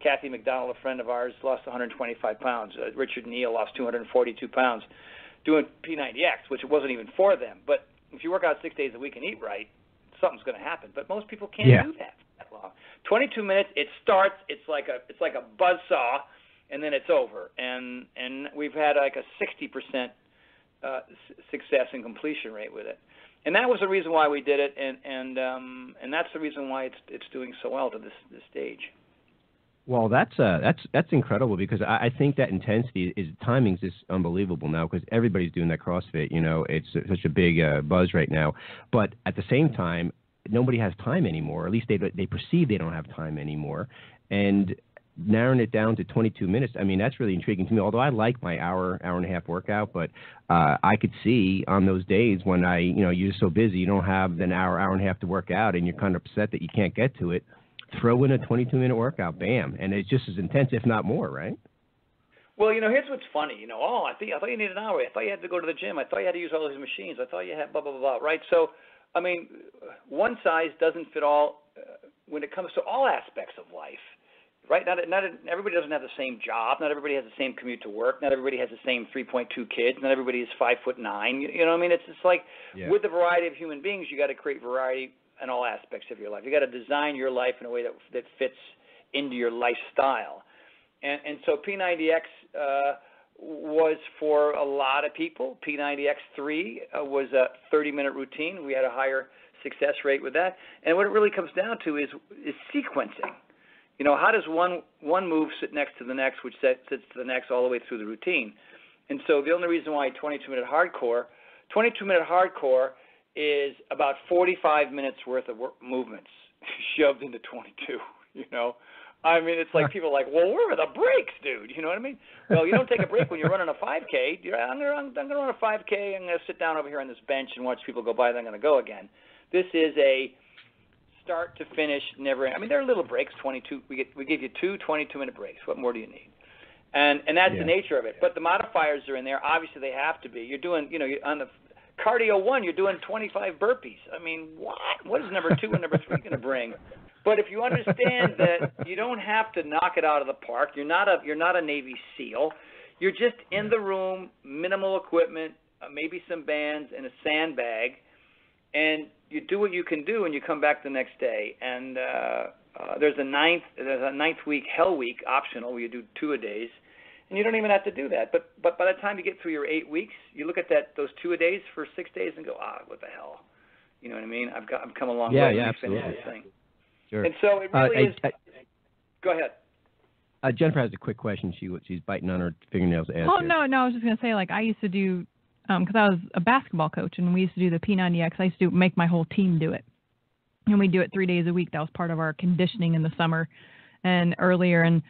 Kathy McDonald, a friend of ours, lost 125 pounds. Richard Neal lost 242 pounds. Doing P90X, which it wasn't even for them. But if you work out 6 days a week and eat right, something's going to happen. But most people can't do that long. 22 minutes, it starts. It's like a buzzsaw, and then it's over. And we've had like a 60% success and completion rate with it. And that was the reason why we did it, and that's the reason why it's doing so well to this stage. Well, that's incredible because I think that intensity timing's just unbelievable now because everybody's doing that CrossFit. It's such a big buzz right now. But at the same time, nobody has time anymore. At least they perceive they don't have time anymore. And narrowing it down to 22 minutes, I mean, that's really intriguing to me. Although I like my hour and a half workout, but I could see on those days when you're so busy, you don't have an hour and a half to work out, and you're kind of upset that you can't get to it. Throw in a 22-minute workout, bam, and it's just as intense, if not more, right? Well, here's what's funny. I thought you needed an hour. I thought you had to go to the gym. I thought you had to use all these machines. I thought you had blah, blah, blah, blah, right? So, I mean, one size doesn't fit all when it comes to all aspects of life, right? Not everybody doesn't have the same job. Not everybody has the same commute to work. Not everybody has the same 3.2 kids. Not everybody is 5'9". You know what I mean? It's just like with the variety of human beings, you got to create variety in all aspects of your life. You got to design your life in a way that fits into your lifestyle. And so P90X was for a lot of people. P90X3 was a 30-minute routine. We had a higher success rate with that. And what it really comes down to is sequencing. How does one move sit next to the next, which sits to the next all the way through the routine? And so the only reason why 22-minute hardcore is about 45 minutes worth of movements shoved into 22, I mean, it's like people are like, well, where are the breaks, dude? You know what I mean? Well, you don't take a break when you're running a 5K. I'm going to run a 5K. I'm going to sit down over here on this bench and watch people go by. Then I'm going to go again. This is a start to finish, never end. I mean, there are little breaks. 22. We give you 2 22-minute breaks. What more do you need? And that's the nature of it. But the modifiers are in there. Obviously, they have to be. You're doing, on the cardio 1, you're doing 25 burpees. I mean, what? What is number 2 and number 3 going to bring? But if you understand that you don't have to knock it out of the park, you're not a Navy SEAL. You're just in the room, minimal equipment, maybe some bands and a sandbag, and you do what you can do, and you come back the next day. And there's a ninth week, hell week, optional, where you do 2-a-days, and you don't even have to do that. But by the time you get through your 8 weeks, you look at those 2-a-days for 6 days and go, what the hell? You know what I mean? I've come a long way. Yeah, absolutely. Finish this thing. Sure. And so it really is. Go ahead. Jennifer has a quick question. She's biting on her fingernails. Oh, no. I was just going to say, I used to do, because I was a basketball coach, and we used to do the P90X. I used to make my whole team do it. And we do it 3 days a week. That was part of our conditioning in the summer and earlier. And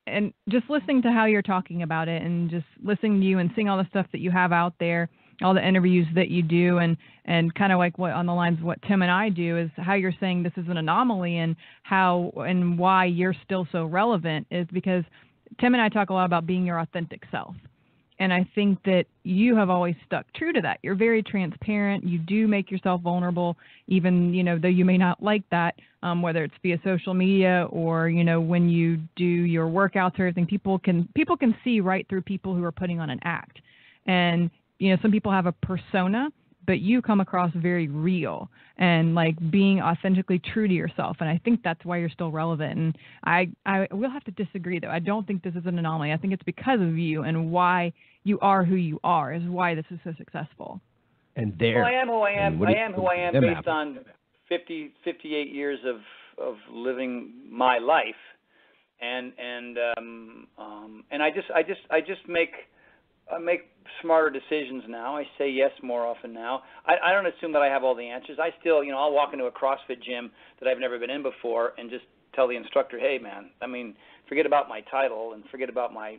and just listening to how you're talking about it and just listening to you and seeing all the stuff that you have out there, all the interviews that you do, and kind of like what on the lines of what Tim and I do is how you're saying this is an anomaly, and how and why you're still so relevant is because Tim and I talk a lot about being your authentic self. And I think that you have always stuck true to that. You're very transparent. You do make yourself vulnerable, even, though you may not like that, whether it's via social media or, when you do your workouts or everything, people can see right through people who are putting on an act. And, some people have a persona, but you come across very real and being authentically true to yourself. And I think that's why you're still relevant. And I will have to disagree, though. I don't think this is an anomaly. I think it's because of you and why you are who you are is why this is so successful. And I am who I am. I am who I am based on 58 years of living my life. And I just make smarter decisions now. I say yes more often now. I don't assume that I have all the answers. I still, I'll walk into a CrossFit gym that I've never been in before and just tell the instructor, hey, man, forget about my title and forget about my,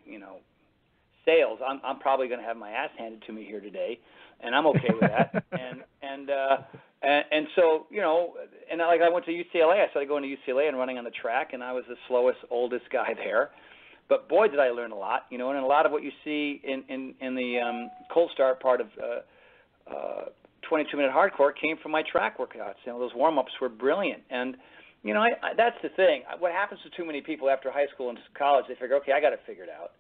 sales. I'm probably going to have my ass handed to me here today, and I'm okay with that. And so, I went to UCLA. I started going to UCLA and running on the track, and I was the slowest, oldest guy there. But boy, did I learn a lot, and a lot of what you see in the cold start part of 22-minute hardcore came from my track workouts. Those warm-ups were brilliant. And, that's the thing. What happens to too many people after high school and college, they figure, okay, I got it figured out.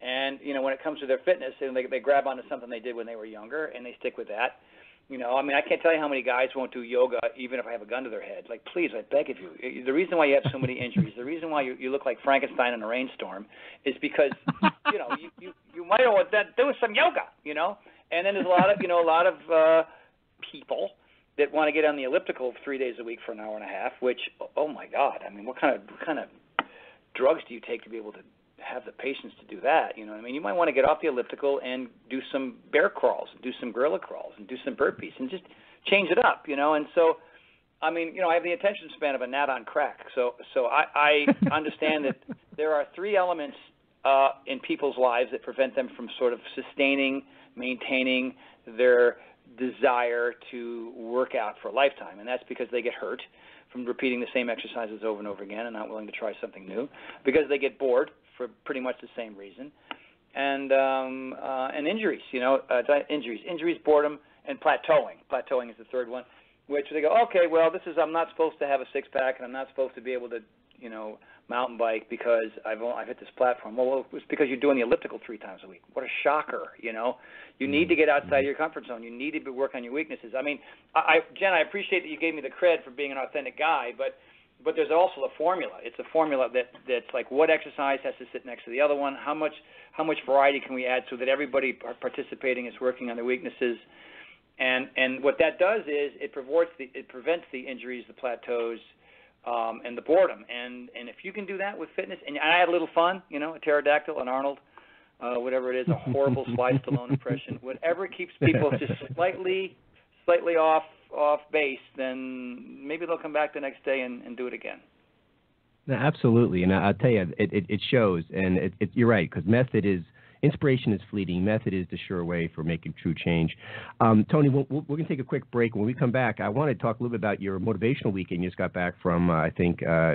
And, when it comes to their fitness, they grab onto something they did when they were younger, and they stick with that. I can't tell you how many guys won't do yoga even if I have a gun to their head. Please, I beg of you. The reason why you have so many injuries, the reason why you look like Frankenstein in a rainstorm is because, you might want that do some yoga, And then there's a lot of people that want to get on the elliptical 3 days a week for an hour and a half, which, oh, my God, what kind of drugs do you take to be able to have the patience to do that? You might want to get off the elliptical and do some bear crawls, and do some gorilla crawls, and do some burpees, and just change it up, And so I mean, I have the attention span of a gnat on crack. So I understand that there are three elements in people's lives that prevent them from sort of sustaining, maintaining their desire to work out for a lifetime, and that's because they get hurt from repeating the same exercises over and over again and not willing to try something new, because they get bored for pretty much the same reason, and injuries, injuries, boredom, and plateauing. Plateauing is the third one, which they go, okay, well, I'm not supposed to have a six-pack, and I'm not supposed to be able to, mountain bike because I've hit this platform. Well, it's because you're doing the elliptical 3 times a week. What a shocker, You need to get outside your comfort zone. You need to work on your weaknesses. I mean, Jen, I appreciate that you gave me the cred for being an authentic guy, but there's also a formula. It's a formula that's like what exercise has to sit next to the other one, how much variety can we add so that everybody participating is working on their weaknesses. And what that does is it prevents the injuries, the plateaus, and the boredom. And if you can do that with fitness, and I had a little fun, a pterodactyl, an Arnold, whatever it is, a horrible Sly Stallone impression, whatever keeps people just slightly off base, then maybe they'll come back the next day and do it again. No, absolutely, and I'll tell you, it shows, and you're right, because inspiration is fleeting. Method is the sure way for making true change. Tony, we're going to take a quick break. When we come back, I want to talk a little bit about your motivational weekend. You just got back from,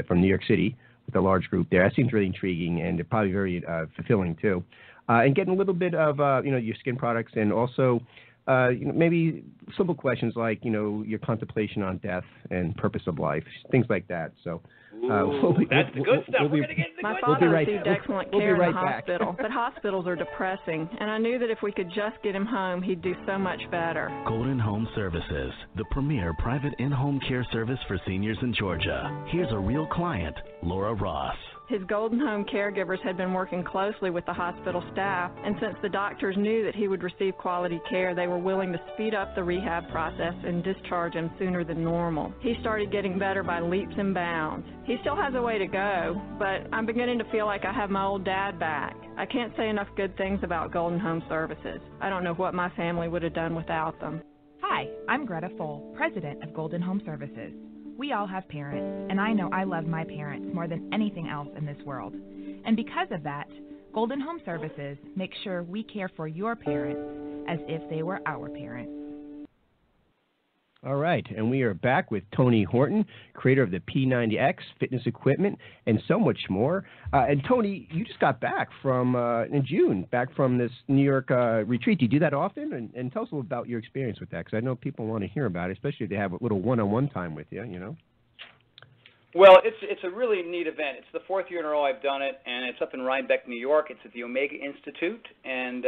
from New York City with a large group there. That seems really intriguing and probably very fulfilling, too. And getting a little bit of, your skin products and also maybe simple questions like, your contemplation on death and purpose of life, things like that. So that's the good stuff. We're going to get into the My good father stuff. received excellent care in the hospital, but hospitals are depressing, and I knew that if we could just get him home, he'd do so much better. Golden Home Services, the premier private in-home care service for seniors in Georgia. Here's a real client, Laura Ross. His Golden Home caregivers had been working closely with the hospital staff, and since the doctors knew that he would receive quality care, they were willing to speed up the rehab process and discharge him sooner than normal. He started getting better by leaps and bounds. He still has a way to go, but I'm beginning to feel like I have my old dad back. I can't say enough good things about Golden Home Services. I don't know what my family would have done without them. Hi, I'm Greta Full, president of Golden Home Services. We all have parents, and I know I love my parents more than anything else in this world. And because of that, Golden Home Services makes sure we care for your parents as if they were our parents. All right, and we are back with Tony Horton, creator of the P90X fitness equipment, and so much more. And Tony, you just got back from in June, back from this New York retreat. Do you do that often? And tell us a little about your experience with that, because I know people want to hear about it, especially if they have a little one-on-one time with you. Well, it's a really neat event. It's the 4th year in a row I've done it, and it's up in Rhinebeck, New York. It's at the Omega Institute, and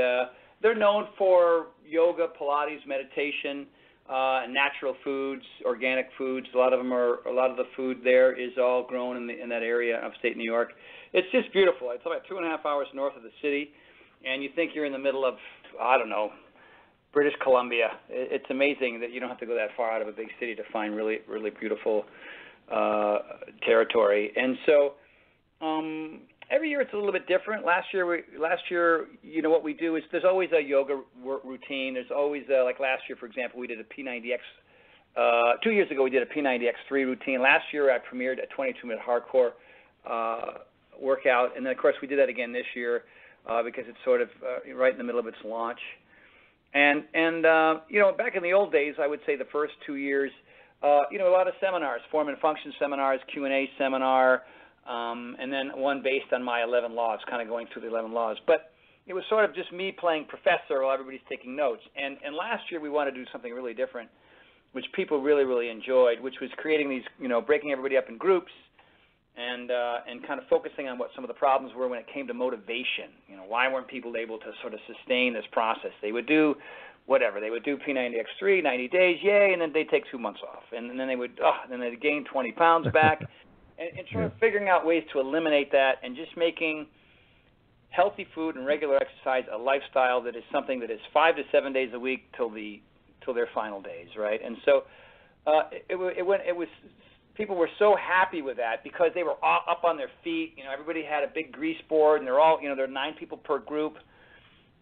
they're known for yoga, Pilates, meditation. Natural foods, organic foods. A lot of the food there is all grown in that area, upstate New York. It's just beautiful. It's about 2.5 hours north of the city, and you think you're in the middle of, British Columbia. It's amazing that you don't have to go that far out of a big city to find really, really beautiful territory. And so every year it's a little bit different. Last year, what we do is there's always a yoga routine. There's always, like last year, for example, we did a P90X. 2 years ago, we did a P90X3 routine. Last year, I premiered a 22-minute hardcore workout. And then, of course, we did that again this year because it's sort of right in the middle of its launch. And back in the old days, I would say the first 2 years, a lot of seminars, form and function seminars, Q&A seminar, and then one based on my 11 laws, kind of going through the 11 laws. But it was sort of just me playing professor while everybody's taking notes. And last year we wanted to do something really different, which people really, really enjoyed, which was creating these, breaking everybody up in groups and kind of focusing on what some of the problems were when it came to motivation. Why weren't people able to sort of sustain this process? They would do whatever. They would do P90X3, 90 days, yay, and then they'd take 2 months off. And then they'd gain 20 pounds back. And sort of figuring out ways to eliminate that and just making healthy food and regular exercise a lifestyle that is something that is 5 to 7 days a week till their final days, right? And so it was people were so happy with that because they were all up on their feet. Everybody had a big grease board, and they're all there are 9 people per group,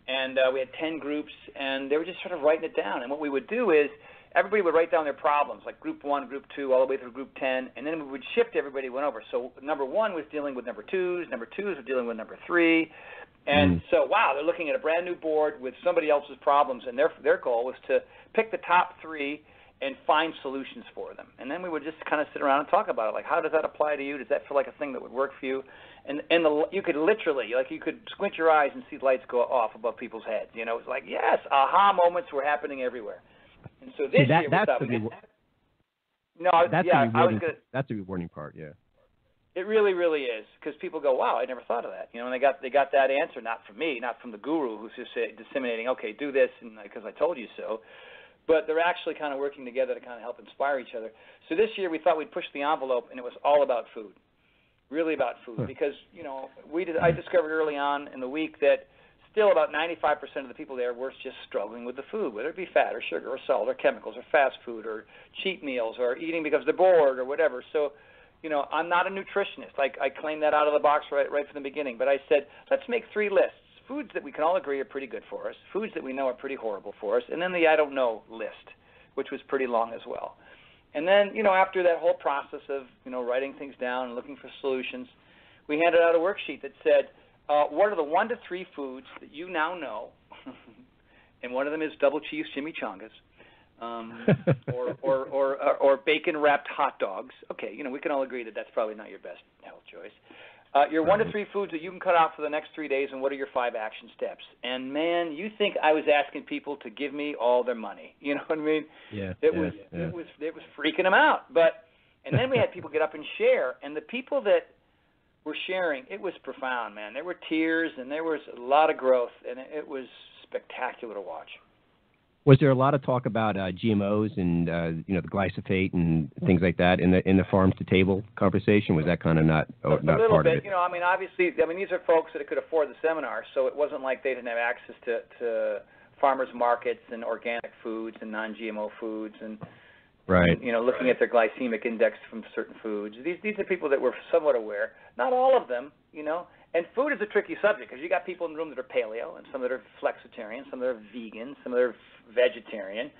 and we had 10 groups, and they were just sort of writing it down. And what we would do is everybody would write down their problems, like group 1, group 2, all the way through group 10, and then we would shift everybody went over. So number 1 was dealing with number 2s, number 2s were dealing with number 3, and so, wow, they're looking at a brand new board with somebody else's problems, and their goal was to pick the top 3 and find solutions for them. And then we would just kind of sit around and talk about it, like, how does that apply to you? Does that feel like a thing that would work for you? And you could literally, like, you could squint your eyes and see lights go off above people's heads. You know, it's like, yes, aha moments were happening everywhere. And so this year, that's the rewarding part, yeah. It really, really is, because people go, wow, I never thought of that. You know, and they got that answer, not from me, not from the guru who's just disseminating, okay, do this because I told you so. But they're actually kind of working together to kind of help inspire each other. So this year we thought we'd push the envelope, and it was all about food, really about food, because, you know, I discovered early on in the week that still about 95% of the people there were just struggling with the food, whether it be fat or sugar or salt or chemicals or fast food or cheat meals or eating because they're bored or whatever. So, you know, I'm not a nutritionist. I claimed that out of the box right from the beginning. But I said, let's make 3 lists. Foods that we can all agree are pretty good for us, foods that we know are pretty horrible for us, and then the I don't know list, which was pretty long as well. And then, you know, after that whole process of, you know, writing things down and looking for solutions, we handed out a worksheet that said, what are the 1 to 3 foods that you now know, and one of them is double cheese chimichangas, or bacon-wrapped hot dogs. Okay, you know, we can all agree that that's probably not your best health choice. Your 1 to 3 foods that you can cut out for the next 3 days, and what are your 5 action steps? And, man, you think I was asking people to give me all their money. You know what I mean? Yeah. It was freaking them out. And then we had people get up and share, and the people that were sharing, it was profound, man. There were tears, and there was a lot of growth, and it was spectacular to watch. Was there a lot of talk about GMOs and you know, the glyphosate and things like that in the farm to table conversation? Was that kind of not part of it? A little bit. You know, I mean, obviously, these are folks that could afford the seminar, so it wasn't like they didn't have access to farmers markets and organic foods and non-GMO foods and right. You know, looking at their glycemic index from certain foods. These are people that were somewhat aware. Not all of them, you know. And food is a tricky subject because you got people in the room that are paleo and some that are flexitarian, some that are vegan, some that are vegetarian.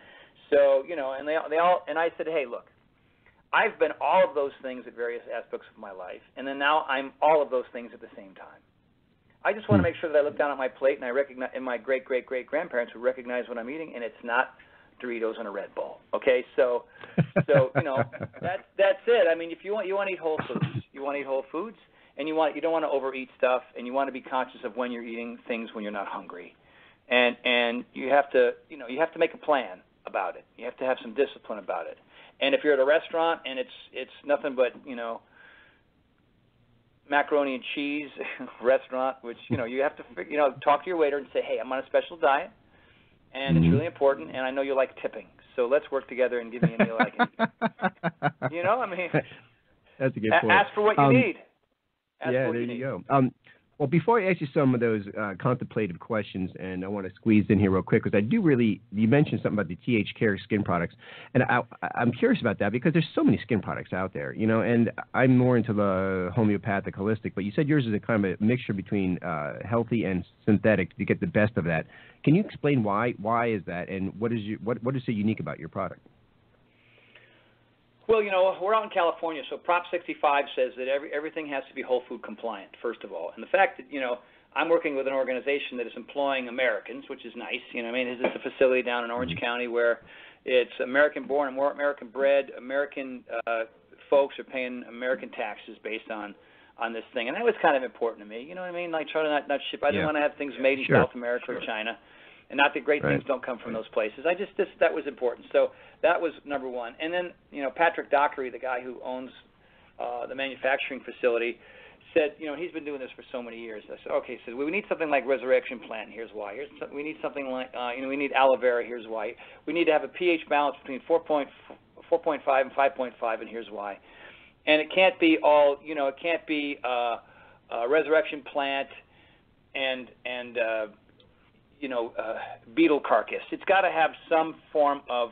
So, you know, and they all, and I said, hey, look, I've been all of those things at various aspects of my life, and then now I'm all of those things at the same time. I just want to make sure that I look down at my plate and I recognize, and my great-great-great-grandparents who recognize what I'm eating, and it's not Doritos and a Red Bull. Okay, so you know, that's it. I mean, if you want to eat whole foods, you want to eat whole foods. And you don't want to overeat stuff, and you want to be conscious of when you're eating things when you're not hungry, and you have to make a plan about it. You have to have some discipline about it. And if you're at a restaurant and it's nothing but, you know, macaroni and cheese restaurant, which, you know, you have to, you know, talk to your waiter and say, hey, I'm on a special diet, and it's really important, and I know you like tipping, so let's work together and give me a meal I can eat. You know, I mean, that's a good point. Ask for what you need. Yeah, there you go. Well, before I ask you some of those contemplative questions, and I want to squeeze in here real quick, because you mentioned something about the THCare skin products, and I'm curious about that because there's so many skin products out there, you know, and I'm more into the homeopathic, holistic, but you said yours is a kind of a mixture between healthy and synthetic to get the best of that. Can you explain why is that, and what is so unique about your product? Well, you know, we're out in California, so Prop 65 says that everything has to be whole food compliant, first of all. And the fact that, you know, I'm working with an organization that is employing Americans, which is nice. You know, I mean, it's a facility down in Orange County where it's American-born and more American-bred. American folks are paying American taxes based on this thing. And that was kind of important to me. You know what I mean? Like, try to not ship. I didn't want to have things made in South America or China. And not that great things don't come from those places. That was important. So that was number one. And then, you know, Patrick Dockery, the guy who owns the manufacturing facility, said, you know, he's been doing this for so many years. I said, okay, so we need something like Resurrection Plant. Here's why. We need something like, you know, we need aloe vera. Here's why. We need to have a pH balance between 4.5 and 5.5, and here's why. And it can't be all, you know, it can't be Resurrection Plant and you know, beetle carcass. It's got to have some form of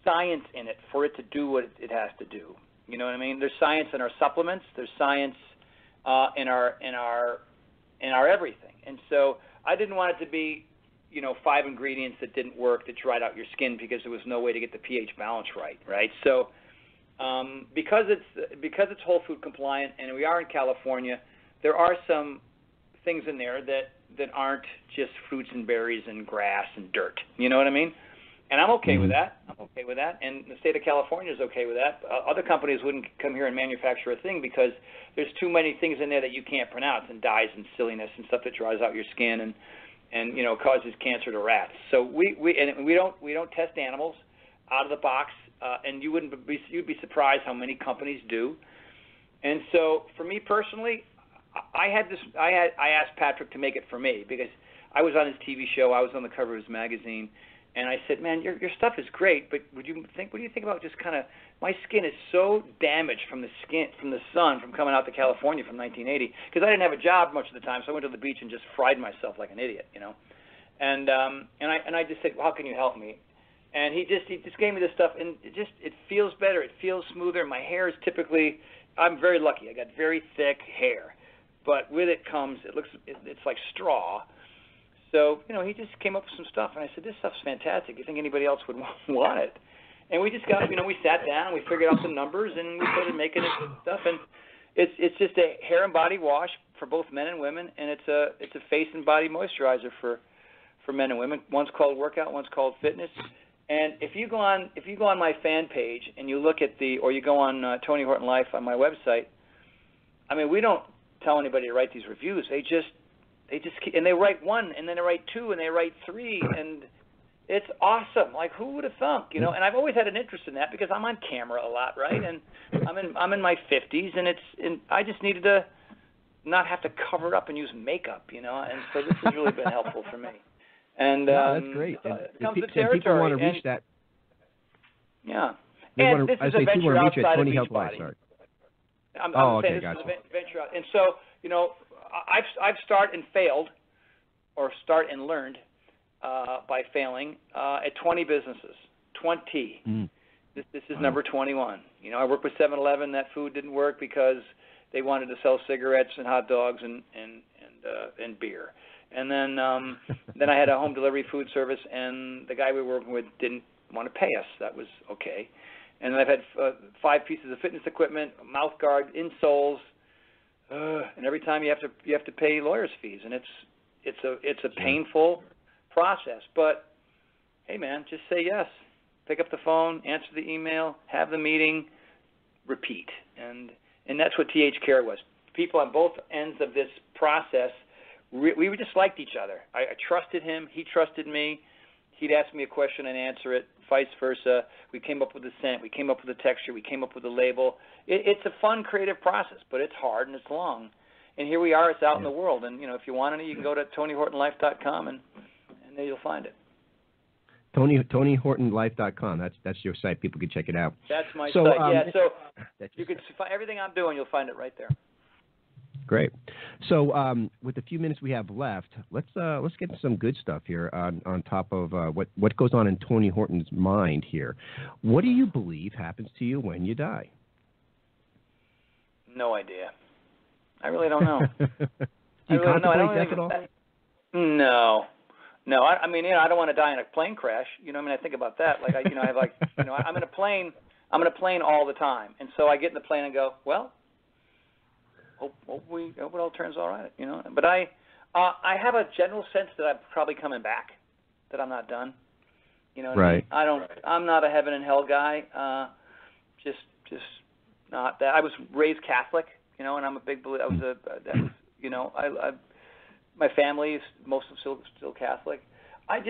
science in it for it to do what it has to do. You know what I mean? There's science in our supplements. There's science in our everything. And so I didn't want it to be 5 ingredients that didn't work that dried out your skin because there was no way to get the pH balance right? So because it's whole food compliant and we are in California, there are some things in there that aren't just fruits and berries and grass and dirt. You know what I mean? And I'm okay with that. And the state of California is okay with that. Other companies wouldn't come here and manufacture a thing because there's too many things in there that you can't pronounce, and dyes and silliness and stuff that dries out your skin and causes cancer to rats. So we don't test animals out of the box, and you'd be surprised how many companies do. And so for me personally, I asked Patrick to make it for me because I was on his TV show, I was on the cover of his magazine. And I said, man, your stuff is great, but what do you think about just kind of, my skin is so damaged from the sun, from coming out to California from 1980, because I didn't have a job much of the time, so I went to the beach and just fried myself like an idiot, And I just said, well, how can you help me? And he just gave me this stuff, and it feels better, it feels smoother. My hair is typically, I'm very lucky, I got very thick hair, but with it comes, it's like straw. So, he just came up with some stuff, and I said, this stuff's fantastic. You think anybody else would want it? And we just got, we sat down, and we figured out some numbers, and we started making it stuff. And it's just a hair and body wash for both men and women, and it's a face and body moisturizer for men and women. One's called Workout, one's called Fitness. And if you go on my fan page and you look at or you go on Tony Horton Life on my website, we don't tell anybody to write these reviews. They just and they write 1, and then they write 2, and they write 3, and it's awesome. Like, who would have thunk, And I've always had an interest in that because I'm on camera a lot, right? And I'm in my 50s, and I just needed to not have to cover up and use makeup, And so this has really been helpful for me. And that's great. Comes the territory. People want to reach that. Yeah. And this is a venture outside of Beachbody. I'm saying this is a venture out, and so I've started and failed, or start and learned by failing at 20 businesses. 20. This is number 21. I worked with 7-Eleven. That food didn't work because they wanted to sell cigarettes and hot dogs and beer. And then I had a home delivery food service, and the guy we were working with didn't want to pay us. That was okay. And then I've had 5 pieces of fitness equipment, mouth guard, insoles. And every time you have to pay lawyers' fees, and it's a painful process. But hey, man, just say yes. Pick up the phone, answer the email, have the meeting, repeat, and that's what TH-Care was. People on both ends of this process, we just liked each other. I trusted him, he trusted me. He'd ask me a question and answer it, vice versa. We came up with the scent, we came up with the texture, we came up with the label. It's a fun, creative process, but it's hard and it's long. And here we are, it's out in the world. And, if you want any, you can go to TonyHortonLife.com, and there you'll find it. TonyHortonLife.com, that's your site. People can check it out. That's my site, So you can find everything I'm doing, you'll find it right there. Great. So with the few minutes we have left, let's get to some good stuff here on top of what goes on in Tony Horton's mind here. What do you believe happens to you when you die? No idea. I really don't know. Do you contemplate death at all? No. I don't want to die in a plane crash. I think about that. I'm in a plane. I'm in a plane all the time, and so I get in the plane and go, well. Hope it all turns all right, But I have a general sense that I'm probably coming back, that I'm not done. Right. I'm not a heaven and hell guy. Just not that. I was raised Catholic, and I'm a big believer. My family is most of still Catholic. I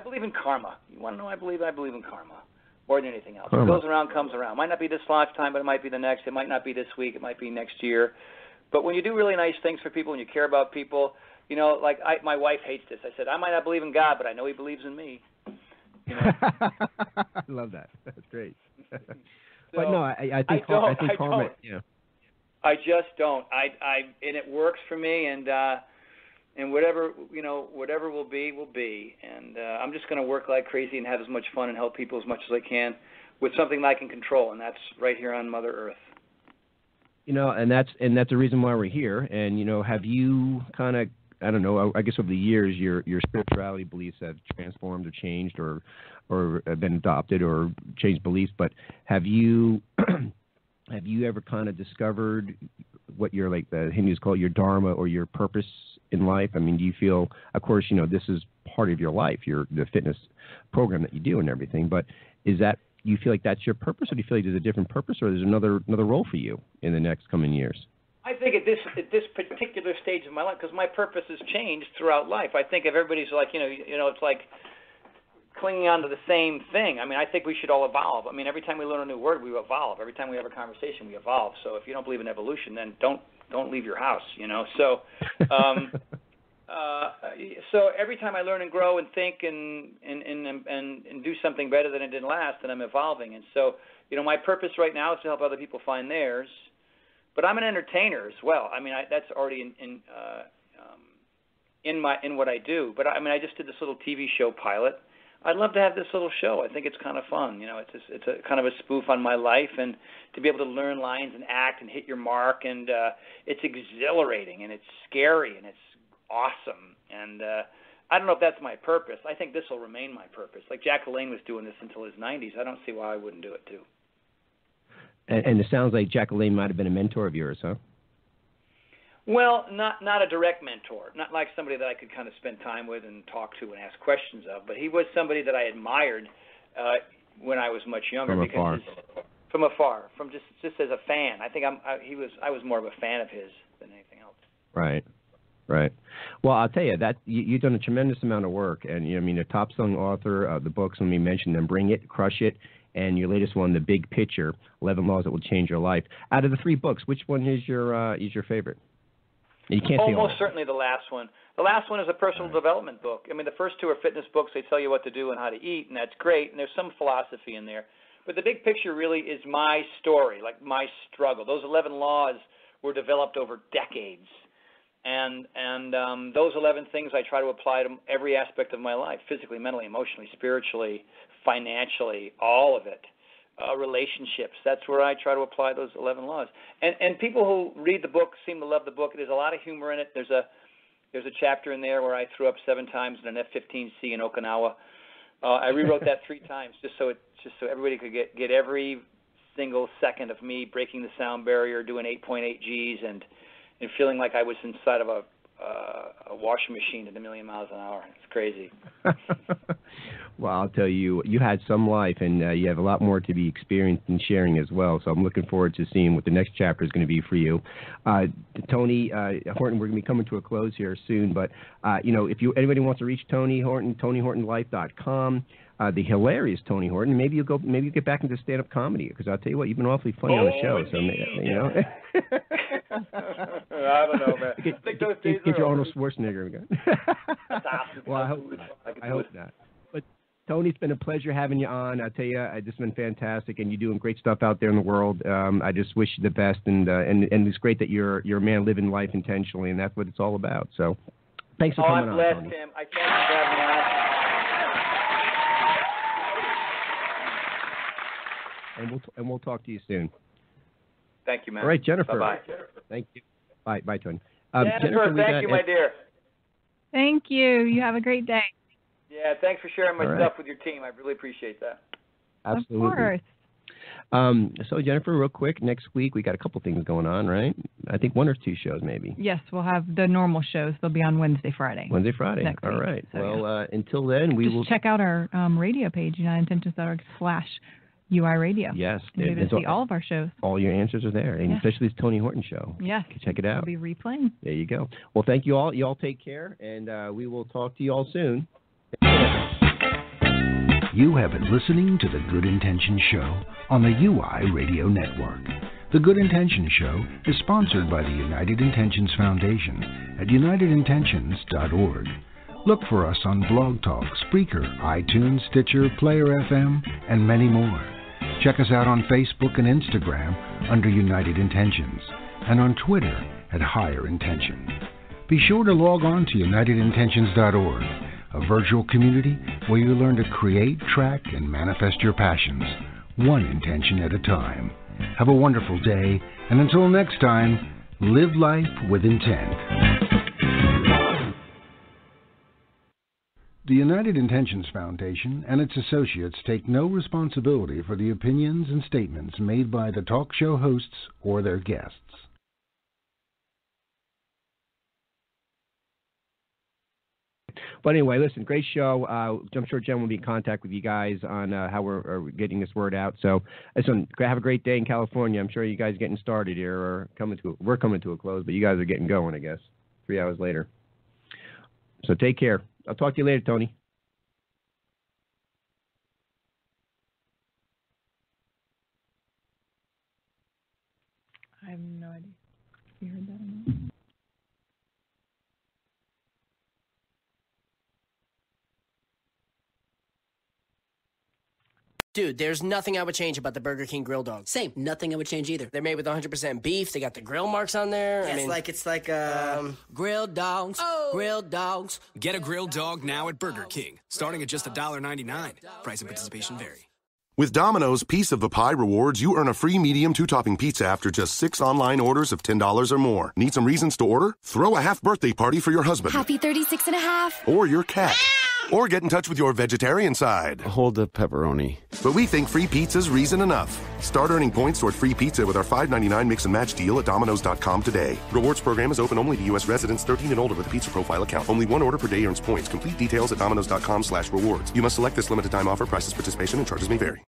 believe in karma. You want to know? I believe in karma. More than anything else. What goes around comes around. Might not be this lifetime, but it might be the next. It might not be this week. It might be next year. But when you do really nice things for people and you care about people, my wife hates this. I said, I might not believe in God, but I know He believes in me. I love that. That's great. But no, I think karma. Yeah. I just don't. And it works for me, and whatever will be. And I'm just going to work like crazy and have as much fun and help people as much as I can with something that I can control, and that's right here on Mother Earth. And that's the reason why we're here. And have you kind of I don't know, I guess over the years, your spirituality beliefs have transformed or changed or been adopted or changed beliefs. But have you ever kind of discovered what your, like the Hindus call it, your dharma or your purpose in life? I mean, do you feel, of course, this is part of your life, the fitness program that you do and everything, but is that, you feel like that's your purpose, or do you feel like there's a different purpose, or there's another role for you in the next coming years? I think at this particular stage of my life, because my purpose has changed throughout life. I think if everybody's like, it's like clinging on to the same thing. I mean, I think we should all evolve. I mean, every time we learn a new word, we evolve. Every time we have a conversation, we evolve. So if you don't believe in evolution, then don't leave your house. So, so every time I learn and grow and think and do something better than it did last, then I'm evolving. And so, my purpose right now is to help other people find theirs. But I'm an entertainer as well. I mean, that's already in what I do. But I mean, I just did this little TV show pilot. I'd love to have this little show. I think it's kind of fun. It's a kind of a spoof on my life, and to be able to learn lines and act and hit your mark, and it's exhilarating and it's scary and it's awesome. And I don't know if that's my purpose. I think this will remain my purpose. Like Jack LaLanne was doing this until his 90s. I don't see why I wouldn't do it too. And it sounds like Jack LaLanne might have been a mentor of yours, huh? Well, not a direct mentor, not like somebody that I could kind of spend time with and talk to and ask questions of, but he was somebody that I admired when I was much younger. From afar, from just as a fan. I think I was more of a fan of his than anything else. Right. Well, I'll tell you that you've done a tremendous amount of work, and a top-selling author of the books. When we mentioned them, Bring It, Crush It, and your latest one, The Big Picture: 11 Laws That Will Change Your Life. Out of the 3 books, which one is your favorite? You can't say most certainly the last one. The last one is a personal development book. I mean, the first 2 are fitness books. They tell you what to do and how to eat, and that's great. And there's some philosophy in there. But the big picture really is my story, like my struggle. Those 11 laws were developed over decades. And those 11 things I try to apply to every aspect of my life, physically, mentally, emotionally, spiritually, financially, all of it. Relationships. That's where I try to apply those 11 laws. And people who read the book seem to love the book. There's a lot of humor in it. There's a chapter in there where I threw up 7 times in an F-15C in Okinawa. I rewrote that 3 times just so everybody could get every single second of me breaking the sound barrier, doing 8.8 Gs, and feeling like I was inside of a washing machine at 1,000,000 miles an hour. It's crazy. Well, I'll tell you, you had some life, and you have a lot more to be experienced and sharing as well. So I'm looking forward to seeing what the next chapter is going to be for you. Tony Horton, we're going to be coming to a close here soon. But, if anybody wants to reach Tony Horton, TonyHortonLife.com. The hilarious Tony Horton. Maybe you get back into stand-up comedy, because I'll tell you what, you've been awfully funny on the show. So I don't know, man. Get your Arnold Schwarzenegger again. Well, I hope not. But Tony, it's been a pleasure having you on. I tell you, it's been fantastic, and you're doing great stuff out there in the world. I just wish you the best, and it's great that you're a man living life intentionally, and that's what it's all about. So, thanks for coming on. I'm blessed, Tim. I thank you for having me on. And we'll talk to you soon. Thank you, man. All right, Jennifer. Bye-bye. Thank you. Bye, Tony. Jennifer, thank you, my dear. Thank you. You have a great day. Yeah, thanks for sharing my stuff with your team. I really appreciate that. Absolutely. Of course. So, Jennifer, real quick, next week we got a couple things going on, right? I think 1 or 2 shows maybe. Yes, we'll have the normal shows. They'll be on Wednesday, Friday. Next week. All right. So, well, until then, we will check out our radio page, UnitedIntentions.org/UI Radio. Yes. You'll be able to see all of our shows. All your answers are there, and especially this Tony Horton show. Yes. Check it out. We'll be replaying. There you go. Well, thank you all. You all take care, and we will talk to you all soon. You have been listening to The Good Intentions Show on the UI Radio Network. The Good Intentions Show is sponsored by the United Intentions Foundation at unitedintentions.org. Look for us on Blog Talk, Spreaker, iTunes, Stitcher, Player FM, and many more. Check us out on Facebook and Instagram under United Intentions, and on Twitter at Higher Intention. Be sure to log on to unitedintentions.org, a virtual community where you learn to create, track, and manifest your passions, one intention at a time. Have a wonderful day, and until next time, live life with intent. The United Intentions Foundation and its associates take no responsibility for the opinions and statements made by the talk show hosts or their guests. But anyway, listen, great show. I'm sure Jen will be in contact with you guys on how we're getting this word out. So, listen, have a great day in California. I'm sure you guys are getting started here, or we're coming to a close, but you guys are getting going, I guess, 3 hours later. So take care. I'll talk to you later, Tony. I have no idea. You heard that or not? Dude, there's nothing I would change about the Burger King grill dogs. Same. Nothing I would change either. They're made with 100% beef. They got the grill marks on there. Yeah, it's like grilled dogs. Oh. Grilled dogs. Get a grilled dog now at Burger King, starting at just $1.99. Price and participation vary. With Domino's Piece of the Pie rewards, you earn a free medium 2-topping pizza after just 6 online orders of $10 or more. Need some reasons to order? Throw a half birthday party for your husband. Happy 36 and a half. Or your cat. Or get in touch with your vegetarian side. Hold the pepperoni. But we think free pizza's reason enough. Start earning points toward free pizza with our $5.99 mix and match deal at Domino's.com today. Rewards program is open only to U.S. residents 13 and older with a pizza profile account. Only one order per day earns points. Complete details at Domino's.com/rewards. You must select this limited time offer. Prices, participation, and charges may vary.